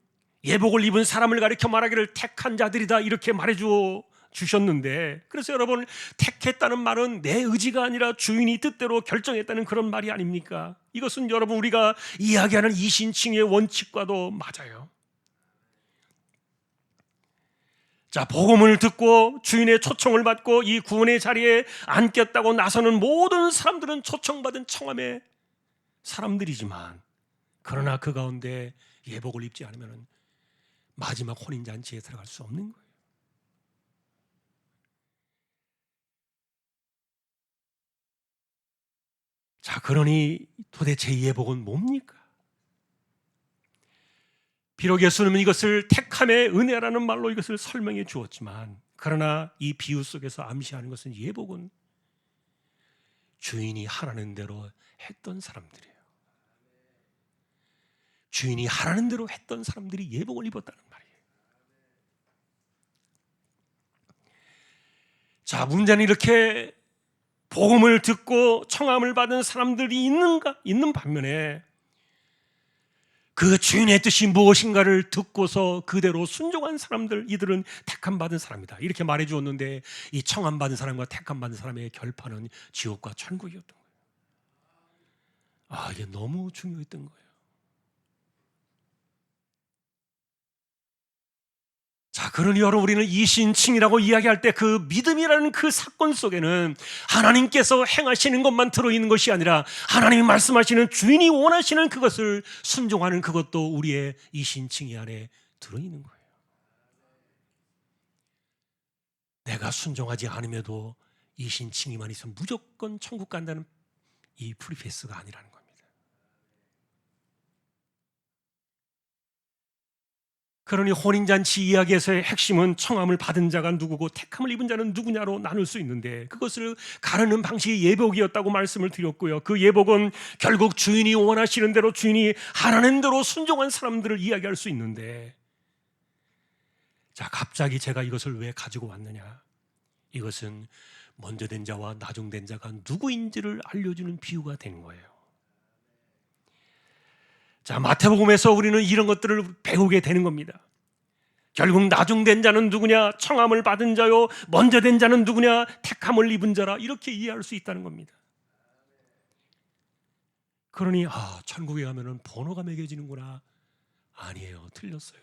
예복을 입은 사람을 가리켜 말하기를 택한 자들이다 이렇게 주셨는데, 그래서 여러분, 택했다는 말은 내 의지가 아니라 주인이 뜻대로 결정했다는 그런 말이 아닙니까? 이것은 여러분, 우리가 이야기하는 이신칭의 원칙과도 맞아요. 자, 복음을 듣고 주인의 초청을 받고 이 구원의 자리에 앉겠다고 나서는 모든 사람들은 초청받은 청함의 사람들이지만, 그러나 그 가운데 예복을 입지 않으면 마지막 혼인잔치에 들어갈 수 없는 거예요. 자, 그러니 도대체 예복은 뭡니까? 비록 예수님은 이것을 택함의 은혜라는 말로 이것을 설명해 주었지만, 그러나 이 비유 속에서 암시하는 것은 예복은 주인이 하라는 대로 했던 사람들이에요. 주인이 하라는 대로 했던 사람들이 예복을 입었다는 말이에요. 자, 문제는 이렇게 복음을 듣고 청함을 받은 사람들이 있는 반면에 그 주인의 뜻이 무엇인가를 듣고서 그대로 순종한 사람들, 이들은 택함 받은 사람이다 이렇게 말해 주었는데, 이 청함 받은 사람과 택함 받은 사람의 결판은 지옥과 천국이었던 거예요. 이게 너무 중요했던 거예요. 자, 그러니 여러분, 우리는 이신칭이라고 이야기할 때 그 믿음이라는 그 사건 속에는 하나님께서 행하시는 것만 들어있는 것이 아니라 하나님이 말씀하시는, 주인이 원하시는 그것을 순종하는 그것도 우리의 이신칭이 안에 들어있는 거예요. 내가 순종하지 않음에도 이신칭이만 있으면 무조건 천국 간다는 이 프리패스가 아니라는 겁니다. 그러니 혼인잔치 이야기에서의 핵심은 청함을 받은 자가 누구고 택함을 입은 자는 누구냐로 나눌 수 있는데, 그것을 가르는 방식이 예복이었다고 말씀을 드렸고요. 그 예복은 결국 주인이 원하시는 대로, 주인이 하라는 대로 순종한 사람들을 이야기할 수 있는데, 자, 갑자기 제가 이것을 왜 가지고 왔느냐? 이것은 먼저 된 자와 나중된 자가 누구인지를 알려주는 비유가 된 거예요. 자, 마태복음에서 우리는 이런 것들을 배우게 되는 겁니다. 결국 나중된 자는 누구냐? 청함을 받은 자요. 먼저 된 자는 누구냐? 택함을 입은 자라. 이렇게 이해할 수 있다는 겁니다. 그러니 천국에 가면은 번호가 매겨지는구나. 아니에요. 틀렸어요.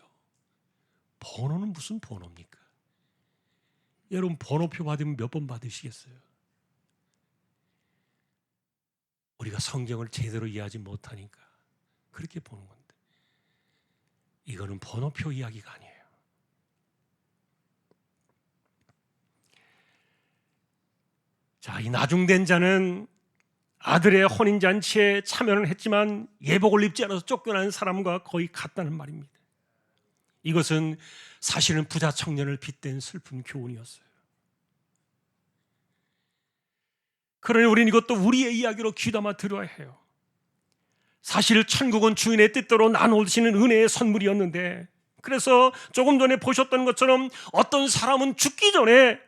번호는 무슨 번호입니까? 여러분, 번호표 받으면 몇 번 받으시겠어요? 우리가 성경을 제대로 이해하지 못하니까 그렇게 보는 건데, 이거는 번호표 이야기가 아니에요. 자, 이 나중된 자는 아들의 혼인잔치에 참여는 했지만 예복을 입지 않아서 쫓겨난 사람과 거의 같다는 말입니다. 이것은 사실은 부자 청년을 빗댄 슬픈 교훈이었어요. 그러니 우리는 이것도 우리의 이야기로 귀담아 들어야 해요. 사실 천국은 주인의 뜻대로 나누시는 은혜의 선물이었는데, 그래서 조금 전에 보셨던 것처럼 어떤 사람은 죽기 전에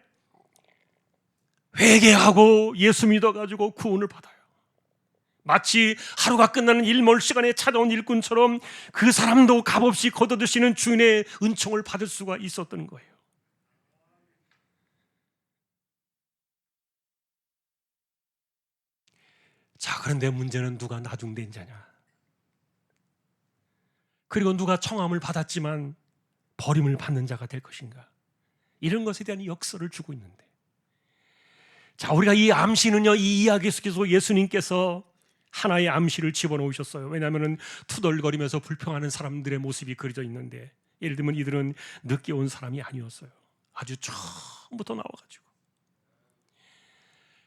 회개하고 예수 믿어가지고 구원을 받아요. 마치 하루가 끝나는 일몰 시간에 찾아온 일꾼처럼 그 사람도 값없이 거둬드시는 주인의 은총을 받을 수가 있었던 거예요. 자, 그런데 문제는 누가 나중된 자냐? 그리고 누가 청함을 받았지만 버림을 받는 자가 될 것인가? 이런 것에 대한 역설을 주고 있는데, 자, 우리가 이 암시는요, 이 이야기 속에서 예수님께서 하나의 암시를 집어넣으셨어요. 왜냐하면 투덜거리면서 불평하는 사람들의 모습이 그려져 있는데, 예를 들면 이들은 늦게 온 사람이 아니었어요. 아주 처음부터 나와가지고,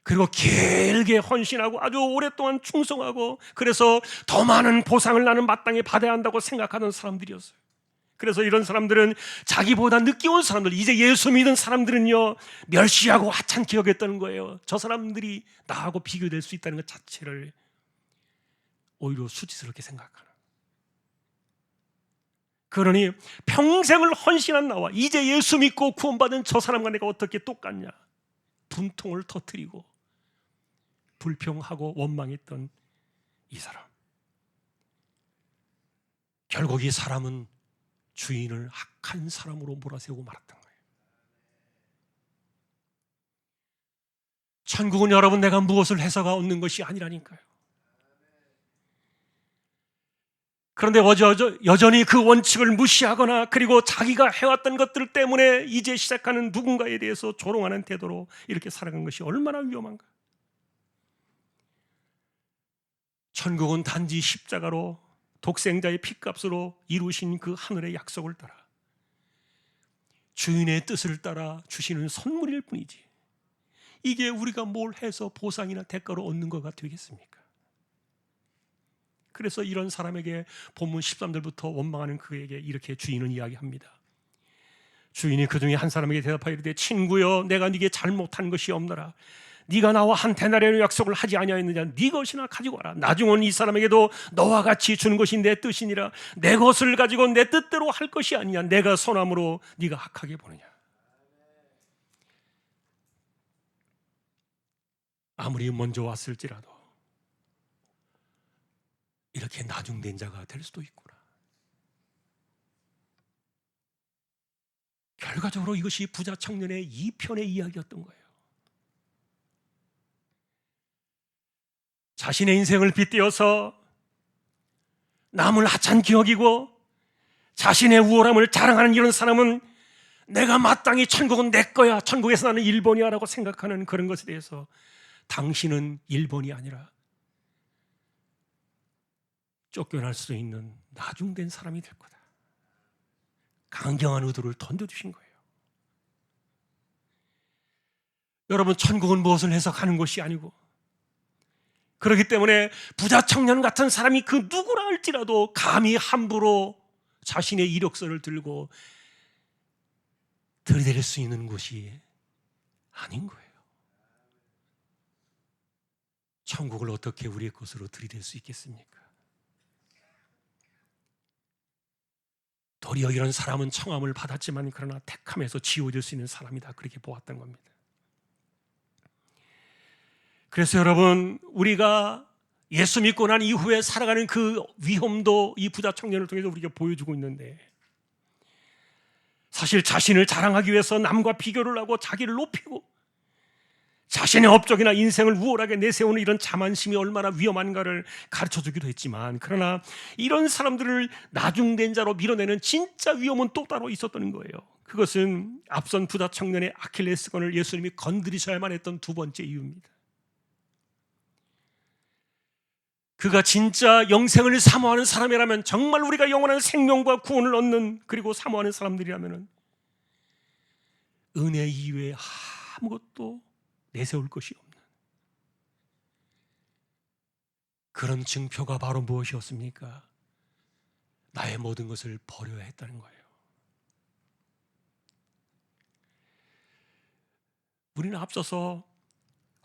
그리고 길게 헌신하고 아주 오랫동안 충성하고, 그래서 더 많은 보상을 나는 마땅히 받아야 한다고 생각하는 사람들이었어요. 그래서 이런 사람들은 자기보다 늦게 온 사람들, 이제 예수 믿은 사람들은요, 멸시하고 하찮게 여겼다는 거예요. 저 사람들이 나하고 비교될 수 있다는 것 자체를 오히려 수치스럽게 생각하는. 그러니 평생을 헌신한 나와 이제 예수 믿고 구원받은 저 사람과 내가 어떻게 똑같냐, 분통을 터뜨리고 불평하고 원망했던 이 사람. 결국 이 사람은 주인을 악한 사람으로 몰아세우고 말았던 거예요. 천국은 여러분, 내가 무엇을 해서가 얻는 것이 아니라니까요. 그런데 여전히 그 원칙을 무시하거나, 그리고 자기가 해왔던 것들 때문에 이제 시작하는 누군가에 대해서 조롱하는 태도로 이렇게 살아간 것이 얼마나 위험한가. 천국은 단지 십자가로 독생자의 피값으로 이루신 그 하늘의 약속을 따라 주인의 뜻을 따라 주시는 선물일 뿐이지, 이게 우리가 뭘 해서 보상이나 대가로 얻는 거가 되겠습니까? 그래서 이런 사람에게 본문 13절부터 원망하는 그에게 이렇게 주인은 이야기합니다. 주인이 그 중에 한 사람에게 대답하여 이르되, 친구여, 내가 네게 잘못한 것이 없노라. 네가 나와 한 데나리온의 약속을 하지 아니하였느냐? 네 것이나 가지고 와라. 나중은 이 사람에게도 너와 같이 주는 것이 내 뜻이니라. 내 것을 가지고 내 뜻대로 할 것이 아니냐? 내가 선함으로 네가 악하게 보느냐? 아무리 먼저 왔을지라도 이렇게 나중된 자가 될 수도 있구나. 결과적으로 이것이 부자 청년의 2편의 이야기였던 거예요. 자신의 인생을 빗대어서 남을 하찮게 여기고 자신의 우월함을 자랑하는 이런 사람은 내가 마땅히 천국은 내 거야, 천국에서 나는 1번이야 라고 생각하는 그런 것에 대해서 당신은 1번이 아니라 쫓겨날 수 있는 나중된 사람이 될 거다. 강경한 의도를 던져주신 거예요. 여러분, 천국은 무엇을 해서 가는 것이 아니고, 그렇기 때문에 부자 청년 같은 사람이 그 누구라 할지라도 감히 함부로 자신의 이력서를 들고 들이댈 수 있는 곳이 아닌 거예요. 천국을 어떻게 우리의 것으로 들이댈 수 있겠습니까? 도리어 이런 사람은 청함을 받았지만 그러나 택함에서 지워질 수 있는 사람이다, 그렇게 보았던 겁니다. 그래서 여러분, 우리가 예수 믿고 난 이후에 살아가는 그 위험도 이 부자 청년을 통해서 우리가 보여주고 있는데, 사실 자신을 자랑하기 위해서 남과 비교를 하고 자기를 높이고 자신의 업적이나 인생을 우월하게 내세우는 이런 자만심이 얼마나 위험한가를 가르쳐주기도 했지만, 그러나 이런 사람들을 나중된 자로 밀어내는 진짜 위험은 또 따로 있었던 거예요. 그것은 앞선 부자 청년의 아킬레스건을 예수님이 건드리셔야만 했던 두 번째 이유입니다. 그가 진짜 영생을 사모하는 사람이라면, 정말 우리가 영원한 생명과 구원을 얻는, 그리고 사모하는 사람들이라면 은혜 이외에 아무것도 내세울 것이 없는 그런 증표가 바로 무엇이었습니까? 나의 모든 것을 버려야 했다는 거예요. 우리는 앞서서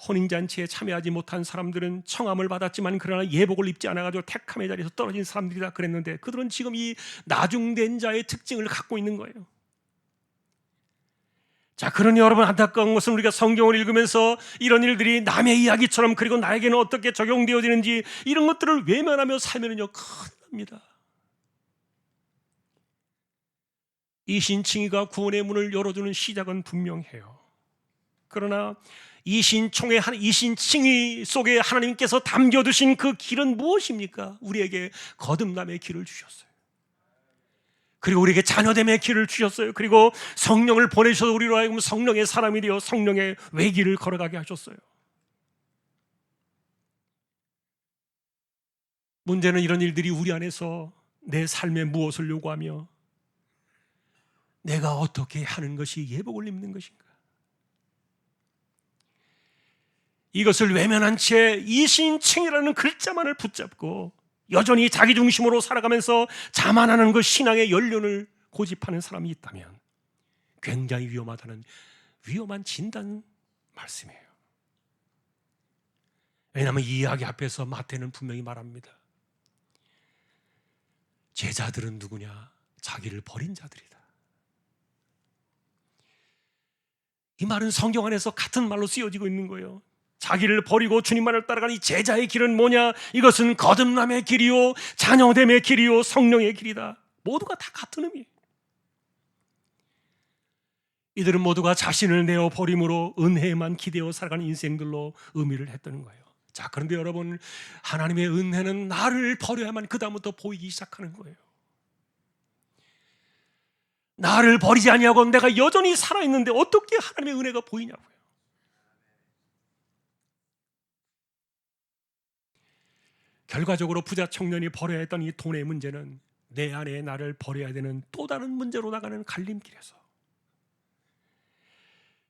혼인잔치에 참여하지 못한 사람들은 청함을 받았지만 그러나 예복을 입지 않아가지고 택함의 자리에서 떨어진 사람들이다 그랬는데, 그들은 지금 이 나중된 자의 특징을 갖고 있는 거예요. 자, 그러니 여러분, 안타까운 것은 우리가 성경을 읽으면서 이런 일들이 남의 이야기처럼, 그리고 나에게는 어떻게 적용되어지는지 이런 것들을 외면하며 살면요 큰일 납니다. 이 신칭의가 구원의 문을 열어주는 시작은 분명해요. 그러나 이 신칭의 속에 하나님께서 담겨두신 그 길은 무엇입니까? 우리에게 거듭남의 길을 주셨어요. 그리고 우리에게 자녀됨의 길을 주셨어요. 그리고 성령을 보내셔서 우리로 하여금 성령의 사람이 되어 성령의 외길을 걸어가게 하셨어요. 문제는 이런 일들이 우리 안에서 내 삶에 무엇을 요구하며 내가 어떻게 하는 것이 예복을 입는 것인가? 이것을 외면한 채 이신칭이라는 글자만을 붙잡고 여전히 자기 중심으로 살아가면서 자만하는 그 신앙의 연륜을 고집하는 사람이 있다면 굉장히 위험하다는 위험한 진단 말씀이에요. 왜냐하면 이 이야기 앞에서 마태는 분명히 말합니다. 제자들은 누구냐? 자기를 버린 자들이다. 이 말은 성경 안에서 같은 말로 쓰여지고 있는 거예요. 자기를 버리고 주님만을 따라가는 이 제자의 길은 뭐냐? 이것은 거듭남의 길이요, 자녀됨의 길이요, 성령의 길이다. 모두가 다 같은 의미예요. 이들은 모두가 자신을 내어 버림으로 은혜에만 기대어 살아가는 인생들로 의미를 했다는 거예요. 자, 그런데 여러분, 하나님의 은혜는 나를 버려야만 그 다음부터 보이기 시작하는 거예요. 나를 버리지 아니하고 내가 여전히 살아있는데 어떻게 하나님의 은혜가 보이냐고요. 결과적으로 부자 청년이 버려야 했던 이 돈의 문제는 내 안에 나를 버려야 되는 또 다른 문제로 나가는 갈림길에서,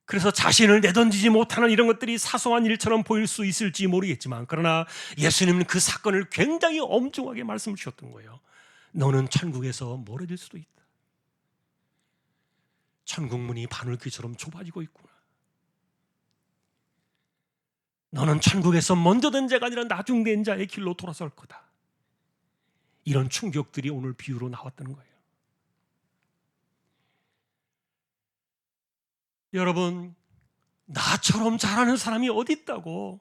그래서 자신을 내던지지 못하는 이런 것들이 사소한 일처럼 보일 수 있을지 모르겠지만, 그러나 예수님은 그 사건을 굉장히 엄중하게 말씀 주셨던 거예요. 너는 천국에서 멀어질 수도 있다. 천국 문이 바늘귀처럼 좁아지고 있구나. 너는 천국에서 먼저 된 자가 아니라 나중된 자의 길로 돌아설 거다. 이런 충격들이 오늘 비유로 나왔다는 거예요. 여러분, 나처럼 잘하는 사람이 어디 있다고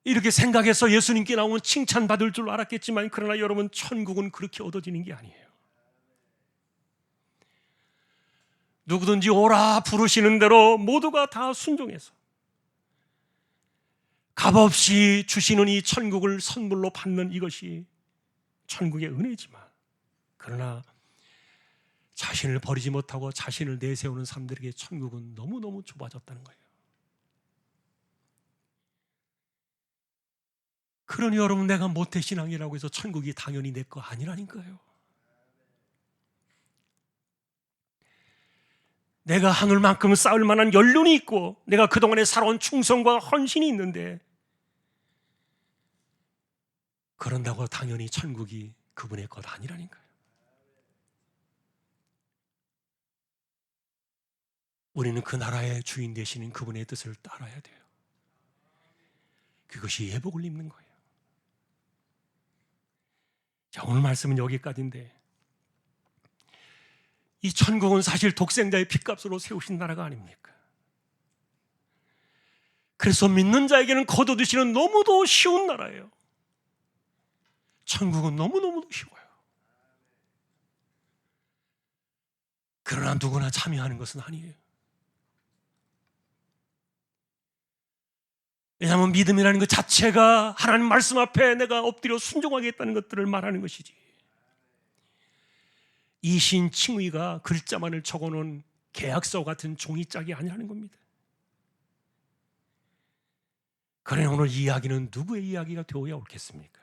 이렇게 생각해서 예수님께 나오면 칭찬받을 줄 알았겠지만, 그러나 여러분, 천국은 그렇게 얻어지는 게 아니에요. 누구든지 오라 부르시는 대로 모두가 다 순종해서 값없이 주시는 이 천국을 선물로 받는 이것이 천국의 은혜지만, 그러나 자신을 버리지 못하고 자신을 내세우는 사람들에게 천국은 너무너무 좁아졌다는 거예요. 그러니 여러분, 내가 모태신앙이라고 해서 천국이 당연히 내 거 아니라니까요. 내가 하늘만큼 쌓을 만한 연륜이 있고 내가 그동안에 살아온 충성과 헌신이 있는데, 그런다고 당연히 천국이 그분의 것 아니라니까요. 우리는 그 나라의 주인 되시는 그분의 뜻을 따라야 돼요. 그것이 예복을 입는 거예요. 자, 오늘 말씀은 여기까지인데, 이 천국은 사실 독생자의 핏값으로 세우신 나라가 아닙니까? 그래서 믿는 자에게는 거둬두시는 너무도 쉬운 나라예요. 천국은 너무너무도 쉬워요. 그러나 누구나 참여하는 것은 아니에요. 왜냐하면 믿음이라는 것 자체가 하나님 말씀 앞에 내가 엎드려 순종하겠다는 것들을 말하는 것이지, 이신칭의가 글자만을 적어놓은 계약서 같은 종이짝이 아니라는 겁니다. 그러나 오늘 이 이야기는 누구의 이야기가 되어야 옳겠습니까?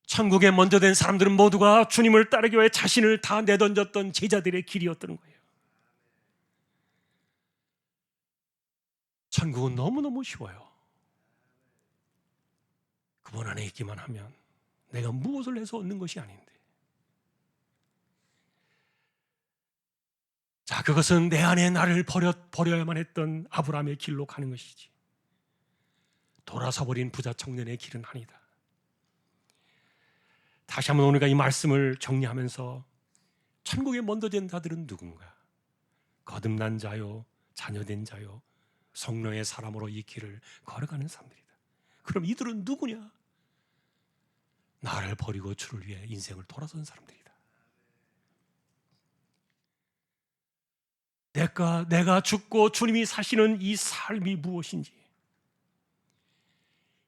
천국에 먼저 된 사람들은 모두가 주님을 따르기 위해 자신을 다 내던졌던 제자들의 길이었던 거예요. 천국은 너무너무 쉬워요. 그분 안에 있기만 하면 내가 무엇을 해서 얻는 것이 아닌데. 자, 그것은 내 안에 나를 버려야만 했던 아브라함의 길로 가는 것이지, 돌아서 버린 부자 청년의 길은 아니다. 다시 한번 오늘과 이 말씀을 정리하면서, 천국에 먼저 된 자들은 누군가? 거듭난 자요, 자녀된 자요, 성령의 사람으로 이 길을 걸어가는 사람들이다. 그럼 이들은 누구냐? 나를 버리고 주를 위해 인생을 돌아선 사람들이다. 내가 죽고 주님이 사시는 이 삶이 무엇인지,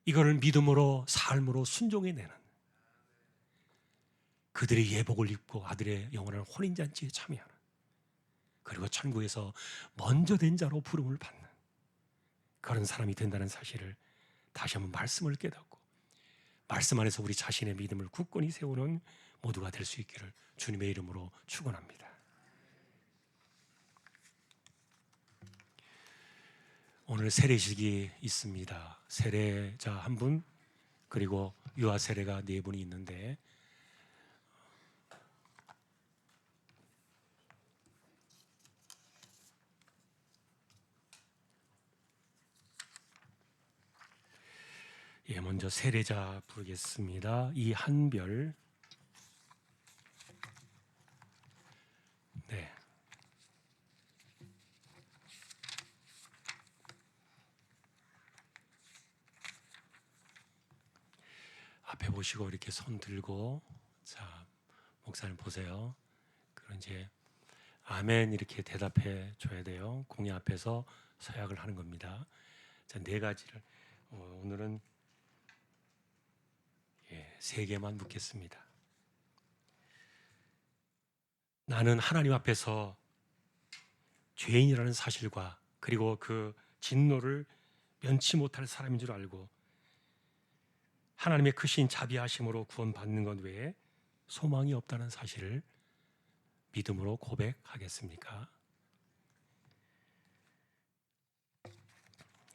이거를 믿음으로 삶으로 순종해내는 그들의 예복을 입고 아들의 영원한 혼인잔치에 참여하는, 그리고 천국에서 먼저 된 자로 부름을 받는 그런 사람이 된다는 사실을 다시 한번 말씀을 깨닫고 말씀 안에서 우리 자신의 믿음을 굳건히 세우는 모두가 될 수 있기를 주님의 이름으로 축원합니다. 오늘 세례식이 있습니다. 세례자 한 분, 그리고 유아 세례가 4분이 있는데 먼저 세례자 부르겠습니다. 이한별. 네. 앞에 보시고 이렇게 손 들고, 자, 목사님 보세요. 그럼 이제 아멘 이렇게 대답해 줘야 돼요. 공예 앞에서 서약을 하는 겁니다. 자, 4가지를 오늘은 3개만 묻겠습니다. 나는 하나님 앞에서 죄인이라는 사실과 그리고 그 진노를 면치 못할 사람인 줄 알고 하나님의 크신 자비하심으로 구원받는 것 외에 소망이 없다는 사실을 믿음으로 고백하겠습니까?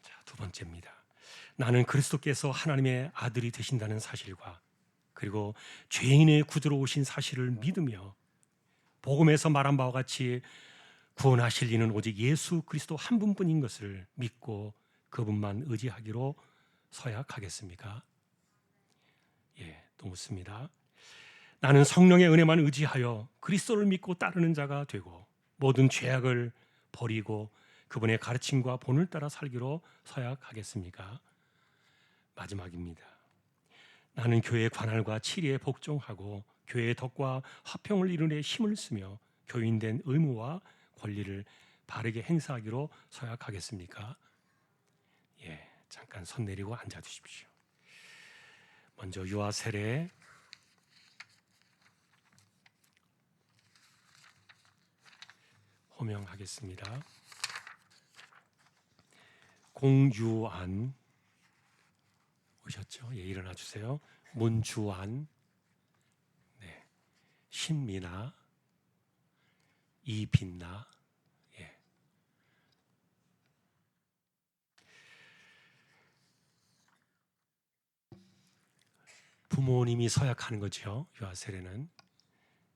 자, 2번째입니다. 나는 그리스도께서 하나님의 아들이 되신다는 사실과 그리고 죄인의 구주로 오신 사실을 믿으며 복음에서 말한 바와 같이 구원하실 이는 오직 예수 그리스도 한 분뿐인 것을 믿고 그분만 의지하기로 서약하겠습니까? 또 묻습니다. 나는 성령의 은혜만 의지하여 그리스도를 믿고 따르는 자가 되고 모든 죄악을 버리고 그분의 가르침과 본을 따라 살기로 서약하겠습니까? 마지막입니다. 나는 교회의 관할과 치리에 복종하고 교회의 덕과 화평을 이루는 데 힘을 쓰며 교인된 의무와 권리를 바르게 행사하기로 서약하겠습니까? 잠깐 손 내리고 앉아 주십시오. 먼저 유아 세례 호명하겠습니다. 공유안 오셨죠? 일어나 주세요. 문주안, 신미나, 이빛나. 부모님이 서약하는 거죠. 유아 세례는.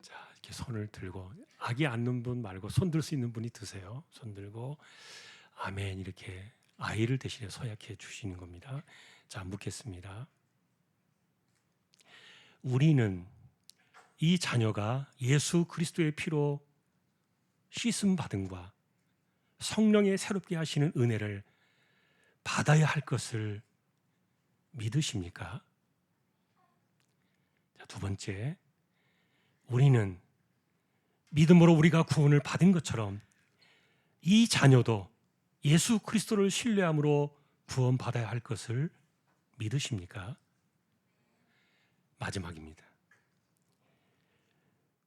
자, 이렇게 손을 들고 아기 앉는 분 말고 손 들 수 있는 분이 드세요. 손 들고 아멘 이렇게 아이를 대신에 서약해 주시는 겁니다. 자, 묻겠습니다. 우리는 이 자녀가 예수 그리스도의 피로 씻음 받음과 성령의 새롭게 하시는 은혜를 받아야 할 것을 믿으십니까? 자, 2번째, 우리는 믿음으로 우리가 구원을 받은 것처럼 이 자녀도 예수 그리스도를 신뢰함으로 구원받아야 할 것을 믿으십니까? 마지막입니다.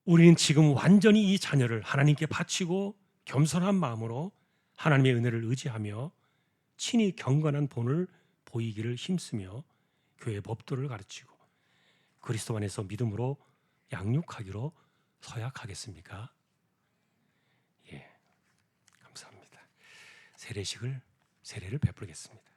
우리는 지금 완전히 이 자녀를 하나님께 바치고 겸손한 마음으로 하나님의 은혜를 의지하며 친히 경건한 본을 보이기를 힘쓰며 교회 법도를 가르치고 그리스도 안에서 믿음으로 양육하기로 서약하겠습니까? 감사합니다. 세례를 베풀겠습니다.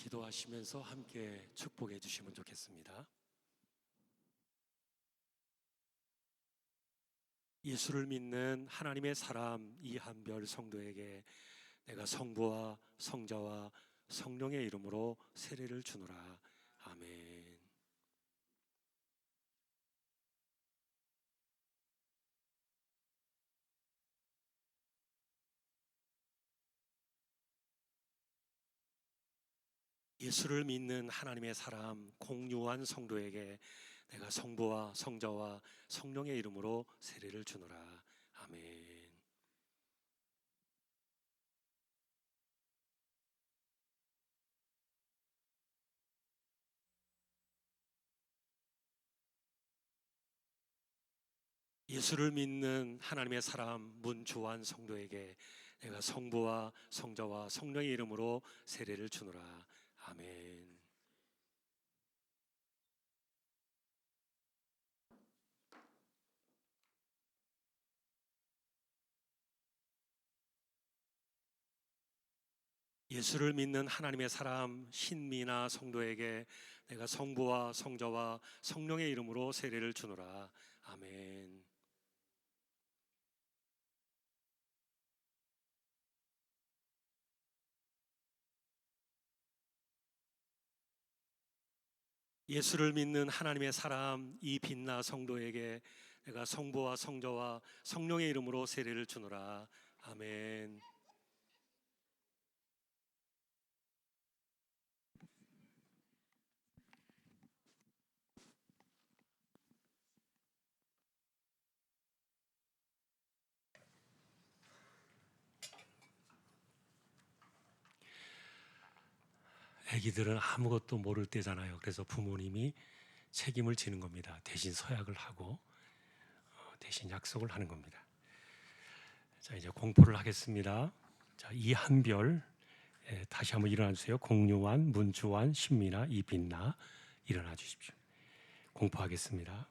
기도하시면서 함께 축복해 주시면 좋겠습니다. 예수를 믿는 하나님의 사람 이한별 성도에게 내가 성부와 성자와 성령의 이름으로 세례를 주노라. 아멘. 예수를 믿는 하나님의 사람 공유한 성도에게 내가 성부와 성자와 성령의 이름으로 세례를 주노라. 아멘. 예수를 믿는 하나님의 사람 문주환 성도에게 내가 성부와 성자와 성령의 이름으로 세례를 주노라. 아멘. 예수를 믿는 하나님의 사람 신미나 성도에게 내가 성부와 성자와 성령의 이름으로 세례를 주노라. 아멘. 예수를 믿는 하나님의 사람 이빛나 성도에게 내가 성부와 성자와 성령의 이름으로 세례를 주노라. 아멘. 아기들은 아무것도 모를 때잖아요. 그래서 부모님이 책임을 지는 겁니다. 대신 서약을 하고 대신 약속을 하는 겁니다. 자, 이제 공포를 하겠습니다. 자, 이한별 다시 한번 일어나 주세요. 공유환, 문주환, 신미나, 이빛나 일어나 주십시오. 공포하겠습니다.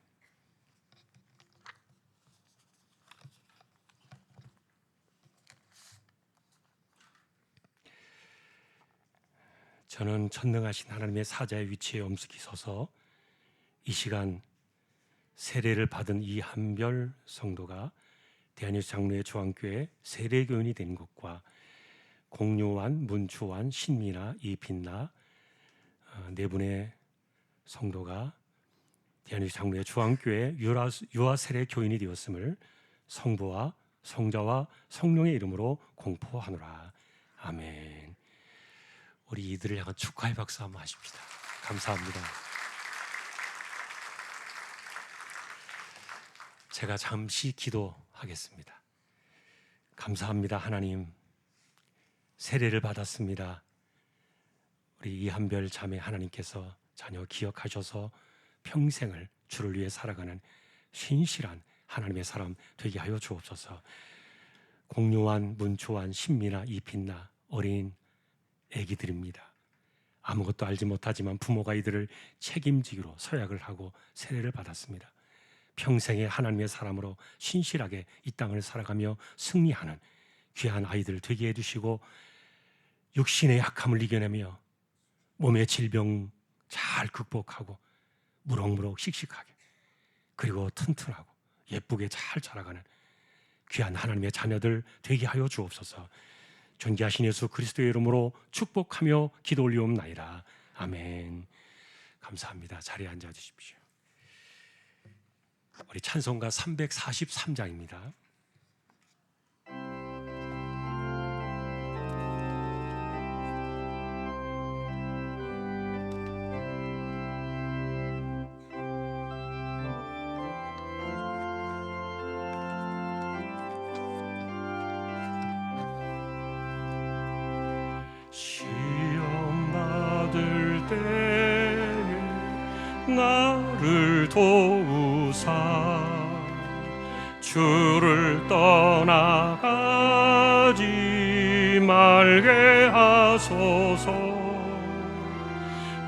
저는 전능하신 하나님의 사자의 위치에 엄숙히 서서 이 시간 세례를 받은 이한별 성도가 대한예수 장로회 중앙교회 세례교인이 된 것과 공유환, 문주환, 신미나, 이빛나 네 분의 성도가 대한예수 장로회 중앙교회 유아 세례 교인이 되었음을 성부와 성자와 성령의 이름으로 공포하노라. 아멘. 우리 이들을 향한 축하의 박수 한번 하십시다. 감사합니다. 제가 잠시 기도하겠습니다. 감사합니다. 하나님, 세례를 받았습니다. 우리 이한별 자매 하나님께서 자녀 기억하셔서 평생을 주를 위해 살아가는 신실한 하나님의 사람 되게 하여 주옵소서. 공유환, 문초환, 신미나, 이빛나 어린 애기들입니다. 아무것도 알지 못하지만 부모가 이들을 책임지기로 서약을 하고 세례를 받았습니다. 평생의 하나님의 사람으로 신실하게 이 땅을 살아가며 승리하는 귀한 아이들 되게 해주시고 육신의 약함을 이겨내며 몸의 질병 잘 극복하고 무럭무럭 씩씩하게 그리고 튼튼하고 예쁘게 잘 자라가는 귀한 하나님의 자녀들 되게 하여 주옵소서. 존귀하신 예수 그리스도의 이름으로 축복하며 기도 올리옵나이다. 아멘. 감사합니다. 자리에 앉아 주십시오. 우리 찬송가 343장입니다. 시험 받을 때에 나를 도우사 주를 떠나가지 말게 하소서.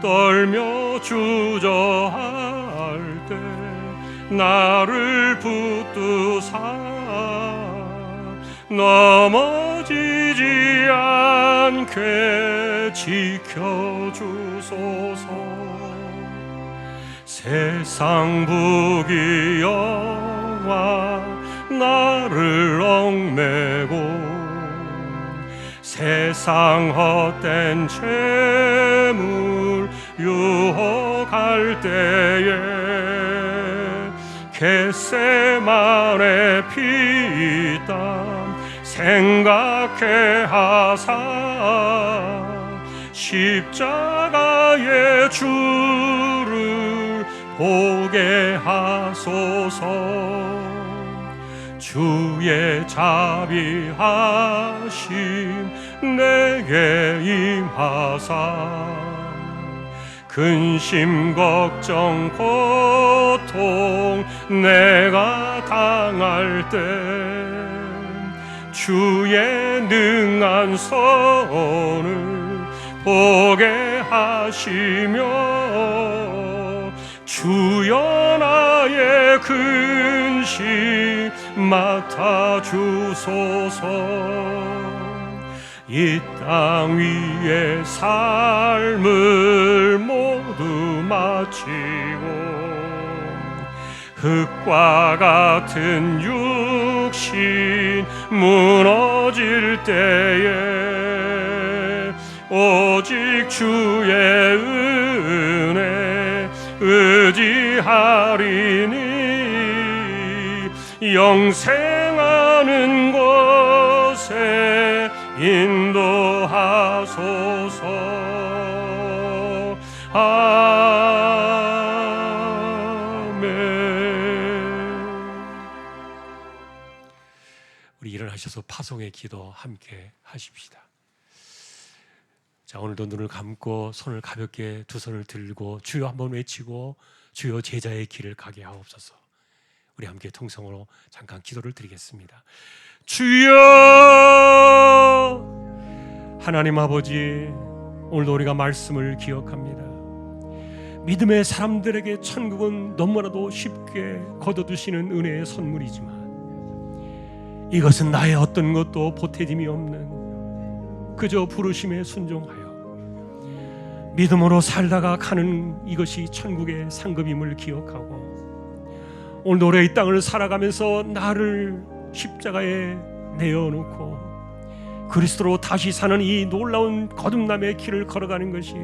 떨며 주저할 때 나를 붙드사 넘어지지 않게 지켜주소서. 세상 부귀영화 나를 얽매고 세상 헛된 재물 유혹할 때에 겟세마네 피땀 생각해 하사 십자가의 주를 보게 하소서. 주의 자비하심 내게 임하사 근심 걱정 고통 내가 당할 때 주의 능한 손을 보게 하시며 주여 나의 근심 맡아주소서. 이 땅 위에 삶을 모두 마치고 흙과 같은 육신 무너질 때에 오직 주의 은혜 의지하리니 영생하는 곳에 인도하소서. 아멘. 우리 일어나셔서 파송의 기도 함께 하십시다. 자, 오늘도 눈을 감고 손을 가볍게 두 손을 들고 주여 한번 외치고 주여 제자의 길을 가게 하옵소서. 우리 함께 통성으로 잠깐 기도를 드리겠습니다. 주여 하나님 아버지, 오늘도 우리가 말씀을 기억합니다. 믿음의 사람들에게 천국은 너무나도 쉽게 거둬두시는 은혜의 선물이지만 이것은 나의 어떤 것도 보태짐이 없는 그저 부르심에 순종하여 믿음으로 살다가 가는 이것이 천국의 상급임을 기억하고 오늘 노래 이 땅을 살아가면서 나를 십자가에 내어놓고 그리스도로 다시 사는 이 놀라운 거듭남의 길을 걸어가는 것이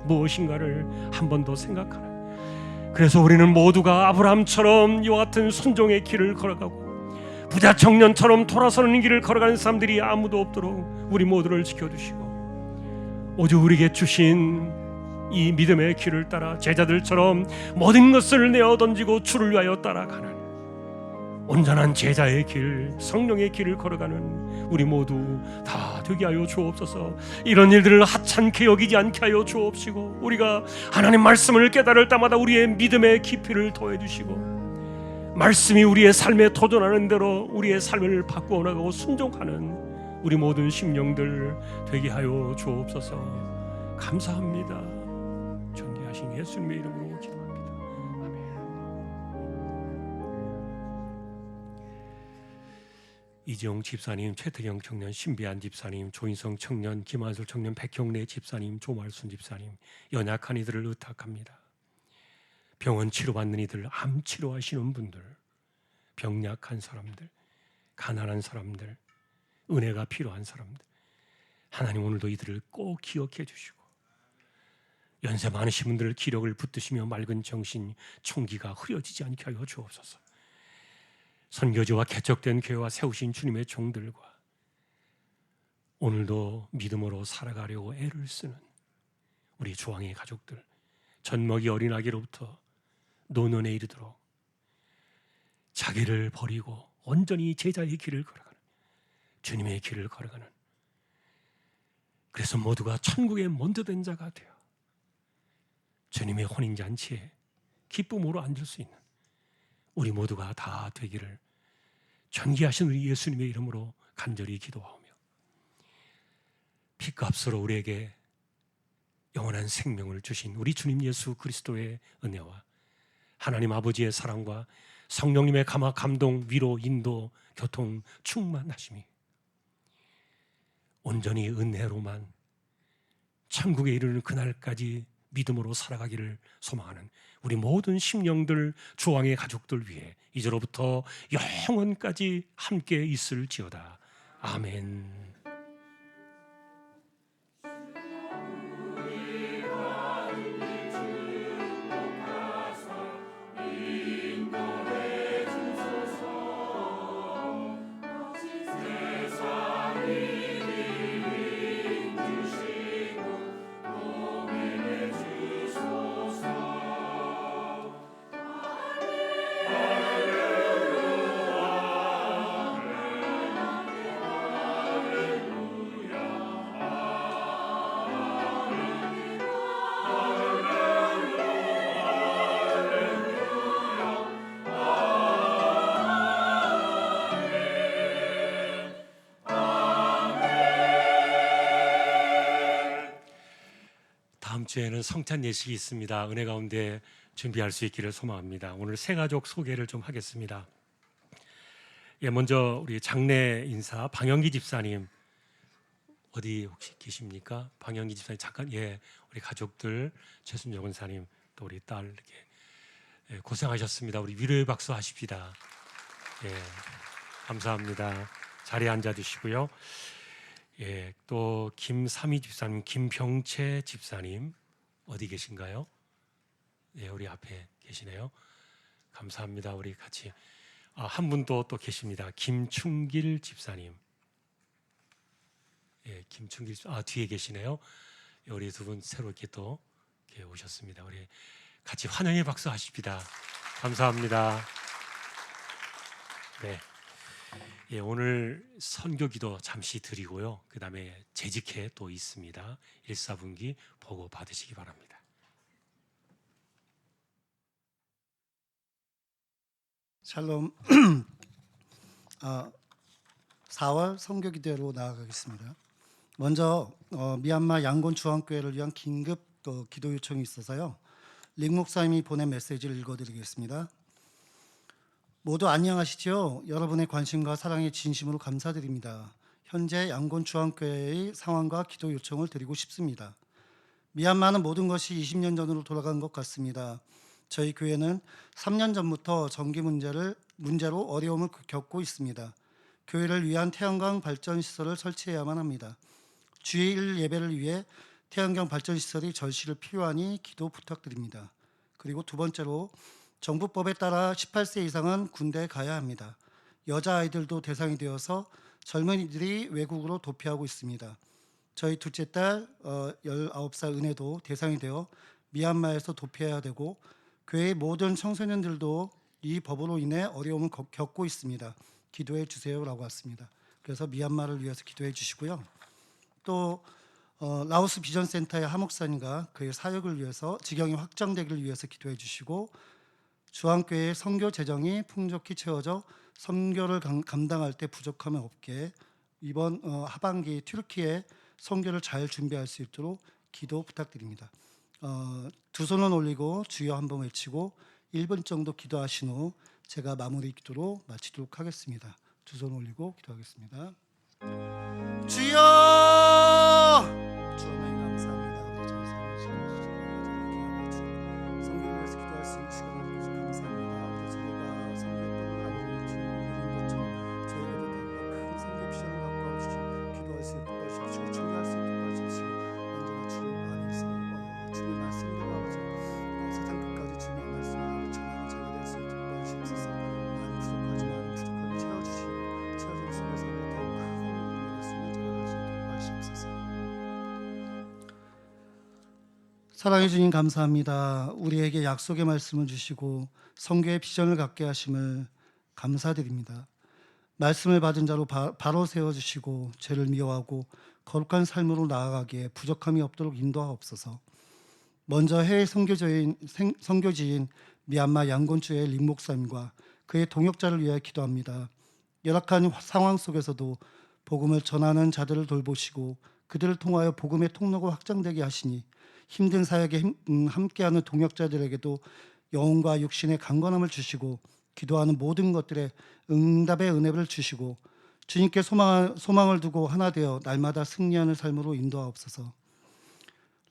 무엇인가를 한 번 더 생각하라. 그래서 우리는 모두가 아브라함처럼 이와 같은 순종의 길을 걸어가고 부자 청년처럼 돌아서는 길을 걸어가는 사람들이 아무도 없도록 우리 모두를 지켜주시고 오직 우리에게 주신 이 믿음의 길을 따라 제자들처럼 모든 것을 내어 던지고 주를 위하여 따라가는 온전한 제자의 길, 성령의 길을 걸어가는 우리 모두 다 되게 하여 주옵소서. 이런 일들을 하찮게 여기지 않게 하여 주옵시고 우리가 하나님 말씀을 깨달을 때마다 우리의 믿음의 깊이를 더해 주시고 말씀이 우리의 삶에 도전하는 대로 우리의 삶을 바꾸어 나가고 순종하는 우리 모든 심령들 되게 하여 주옵소서. 감사합니다. 존귀하신 예수님의 이름으로 기도합니다. 이지용 집사님, 최태경 청년, 신비한 집사님, 조인성 청년, 김한솔 청년, 백형래 집사님, 조말순 집사님, 연약한 이들을 의탁합니다. 병원 치료받는 이들, 암 치료하시는 분들, 병약한 사람들, 가난한 사람들, 은혜가 필요한 사람들, 하나님 오늘도 이들을 꼭 기억해 주시고 연세 많으신 분들 기력을 붙드시며 맑은 정신, 총기가 흐려지지 않게 하여 주옵소서. 선교지와 개척된 교회와 세우신 주님의 종들과 오늘도 믿음으로 살아가려고 애를 쓰는 우리 조항의 가족들, 젖먹이 어린아기로부터 노년에 이르도록 자기를 버리고 온전히 제자의 길을 걸어가는 주님의 길을 걸어가는, 그래서 모두가 천국에 먼저 된 자가 되어 주님의 혼인잔치에 기쁨으로 앉을 수 있는 우리 모두가 다 되기를 존귀하신 우리 예수님의 이름으로 간절히 기도하오며 피값으로 우리에게 영원한 생명을 주신 우리 주님 예수 그리스도의 은혜와 하나님 아버지의 사랑과 성령님의 감화, 감동, 위로, 인도, 교통, 충만하심이 온전히 은혜로만 천국에 이르는 그날까지 믿음으로 살아가기를 소망하는 우리 모든 심령들, 주왕의 가족들 위해 이제로부터 영원까지 함께 있을지어다. 아멘. 다음 주에는 성찬 예식이 있습니다. 은혜 가운데 준비할 수 있기를 소망합니다. 오늘 새 가족 소개를 좀 하겠습니다. 먼저 우리 장례 인사 방영기 집사님 어디 혹시 계십니까? 방영기 집사님 잠깐 우리 가족들 최순정 권사님 또 우리 딸 이렇게 고생하셨습니다. 우리 위로의 박수 하십시다. 감사합니다. 자리에 앉아 주시고요. 또 김삼희 집사님, 김병채 집사님 어디 계신가요? 우리 앞에 계시네요. 감사합니다. 우리 같이 한 분 또 계십니다. 김충길 집사님. 김충길 뒤에 계시네요. 우리 두 분 새로 이렇게 또 이렇게 오셨습니다. 우리 같이 환영의 박수 하십시다. 감사합니다. 오늘 선교기도 잠시 드리고요. 그 다음에 재직회 또 있습니다. 1, 4분기 보고 받으시기 바랍니다. 샬롬. 4월 선교기도로 나아가겠습니다. 먼저 미얀마 양곤 중앙교회를 위한 긴급 기도 요청이 있어서요. 릭 목사님이 보낸 메시지를 읽어드리겠습니다. 모두 안녕하시죠? 여러분의 관심과 사랑에 진심으로 감사드립니다. 현재 양곤 중앙교회의 상황과 기도 요청을 드리고 싶습니다. 미얀마는 모든 것이 20년 전으로 돌아간 것 같습니다. 저희 교회는 3년 전부터 전기 문제로 어려움을 겪고 있습니다. 교회를 위한 태양광 발전 시설을 설치해야만 합니다. 주일 예배를 위해 태양광 발전 시설이 절실히 필요하니 기도 부탁드립니다. 그리고 두 번째로 정부법에 따라 18세 이상은 군대에 가야 합니다. 여자아이들도 대상이 되어서 젊은이들이 외국으로 도피하고 있습니다. 저희 둘째 딸 19살 은혜도 대상이 되어 미얀마에서 도피해야 되고 교회의 모든 청소년들도 이 법으로 인해 어려움을 겪고 있습니다. 기도해 주세요라고 왔습니다. 그래서 미얀마를 위해서 기도해 주시고요. 또 라오스 비전센터의 하 목사님과 그의 사역을 위해서 지경이 확장되기를 위해서 기도해 주시고 중앙교회의 선교 재정이 풍족히 채워져 선교를 감당할 때 부족함이 없게 이번 하반기 튀르키예 선교를 잘 준비할 수 있도록 기도 부탁드립니다. 두 손을 올리고 주여 한번 외치고 1분 정도 기도하신 후 제가 마무리 기도로 마치도록 하겠습니다. 두 손 올리고 기도하겠습니다. 주여! 주 하나님 감사합니다. 우리 저희 삶을 지켜주시고 성경을 위해서 기도할 수 있는 시간을 주셔서 감사합니다. 아버지 저희가 성경의 뿔을 나누는 주님 드린 것처럼 저희에게도 큰 성경 비전을 갖고 와주시고 기도할 수 있도록 도와주시고 준비할 수 있도록 도와주시고 언제나 주님 안에서 주님의 말씀대로 아버지 세상 끝까지 주님의 말씀을 전하는 제가 될 수 있도록 도와주시옵소서. 많이 부족하지만 부족함을 채워주시고 채워진 속에서 더욱 큰 힘을 내릴 수 있는 제가 될 수 있도록 도와주시옵소서. 사랑해 주님 감사합니다. 우리에게 약속의 말씀을 주시고 성교의 비전을 갖게 하심을 감사드립니다. 말씀을 받은 자로 바로 세워주시고 죄를 미워하고 거룩한 삶으로 나아가기에 부족함이 없도록 인도하옵소서. 먼저 해외 선교지인 미얀마 양곤주의 림 목사님과 그의 동역자를 위해 기도합니다. 열악한 상황 속에서도 복음을 전하는 자들을 돌보시고 그들을 통하여 복음의 통로가 확장되게 하시니 힘든 사역에 함께하는 동역자들에게도 영혼과 육신의 강건함을 주시고 기도하는 모든 것들에 응답의 은혜를 주시고 주님께 소망을 두고 하나 되어 날마다 승리하는 삶으로 인도하옵소서.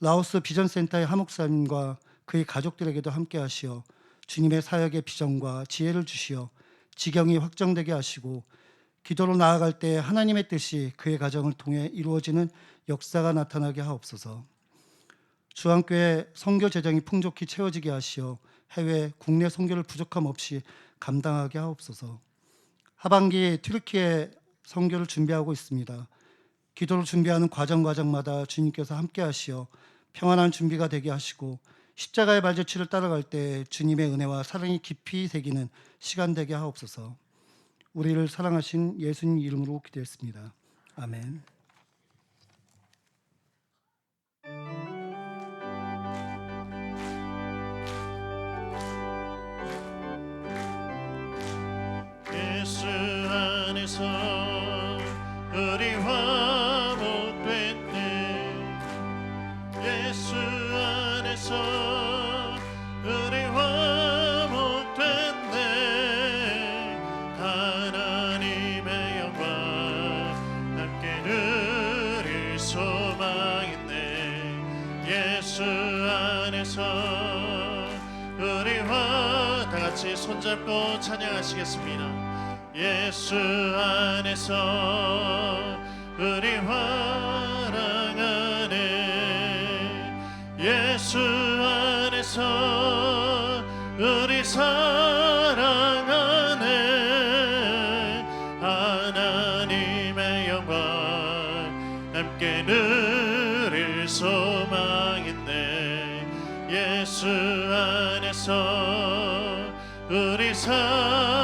라오스 비전센터의 하 목사님과 그의 가족들에게도 함께 하시어 주님의 사역의 비전과 지혜를 주시어 지경이 확장되게 하시고 기도로 나아갈 때 하나님의 뜻이 그의 가정을 통해 이루어지는 역사가 나타나게 하옵소서. 중앙교회 선교 재정이 풍족히 채워지게 하시어 해외 국내 선교를 부족함 없이 감당하게 하옵소서. 하반기 튀르키예 선교를 준비하고 있습니다. 기도를 준비하는 과정마다 주님께서 함께 하시어 평안한 준비가 되게 하시고 십자가의 발자취를 따라갈 때 주님의 은혜와 사랑이 깊이 새기는 시간 되게 하옵소서. 우리를 사랑하신 예수님 이름으로 기도했습니다. 아멘. 예수 안에서 우리 화목됐네. 예수 안에서 우리 화목됐네. 하나님의 영광 함께 누릴 소망 있네. 예수 안에서 우리 다 같이 손잡고 찬양하시겠습니다. 예수 안에서 우리 화랑 안에, 예수 안에서 우리 사랑 안에 하나님의 영광 함께 누릴 소망 있네. 예수 안에서 우리 사랑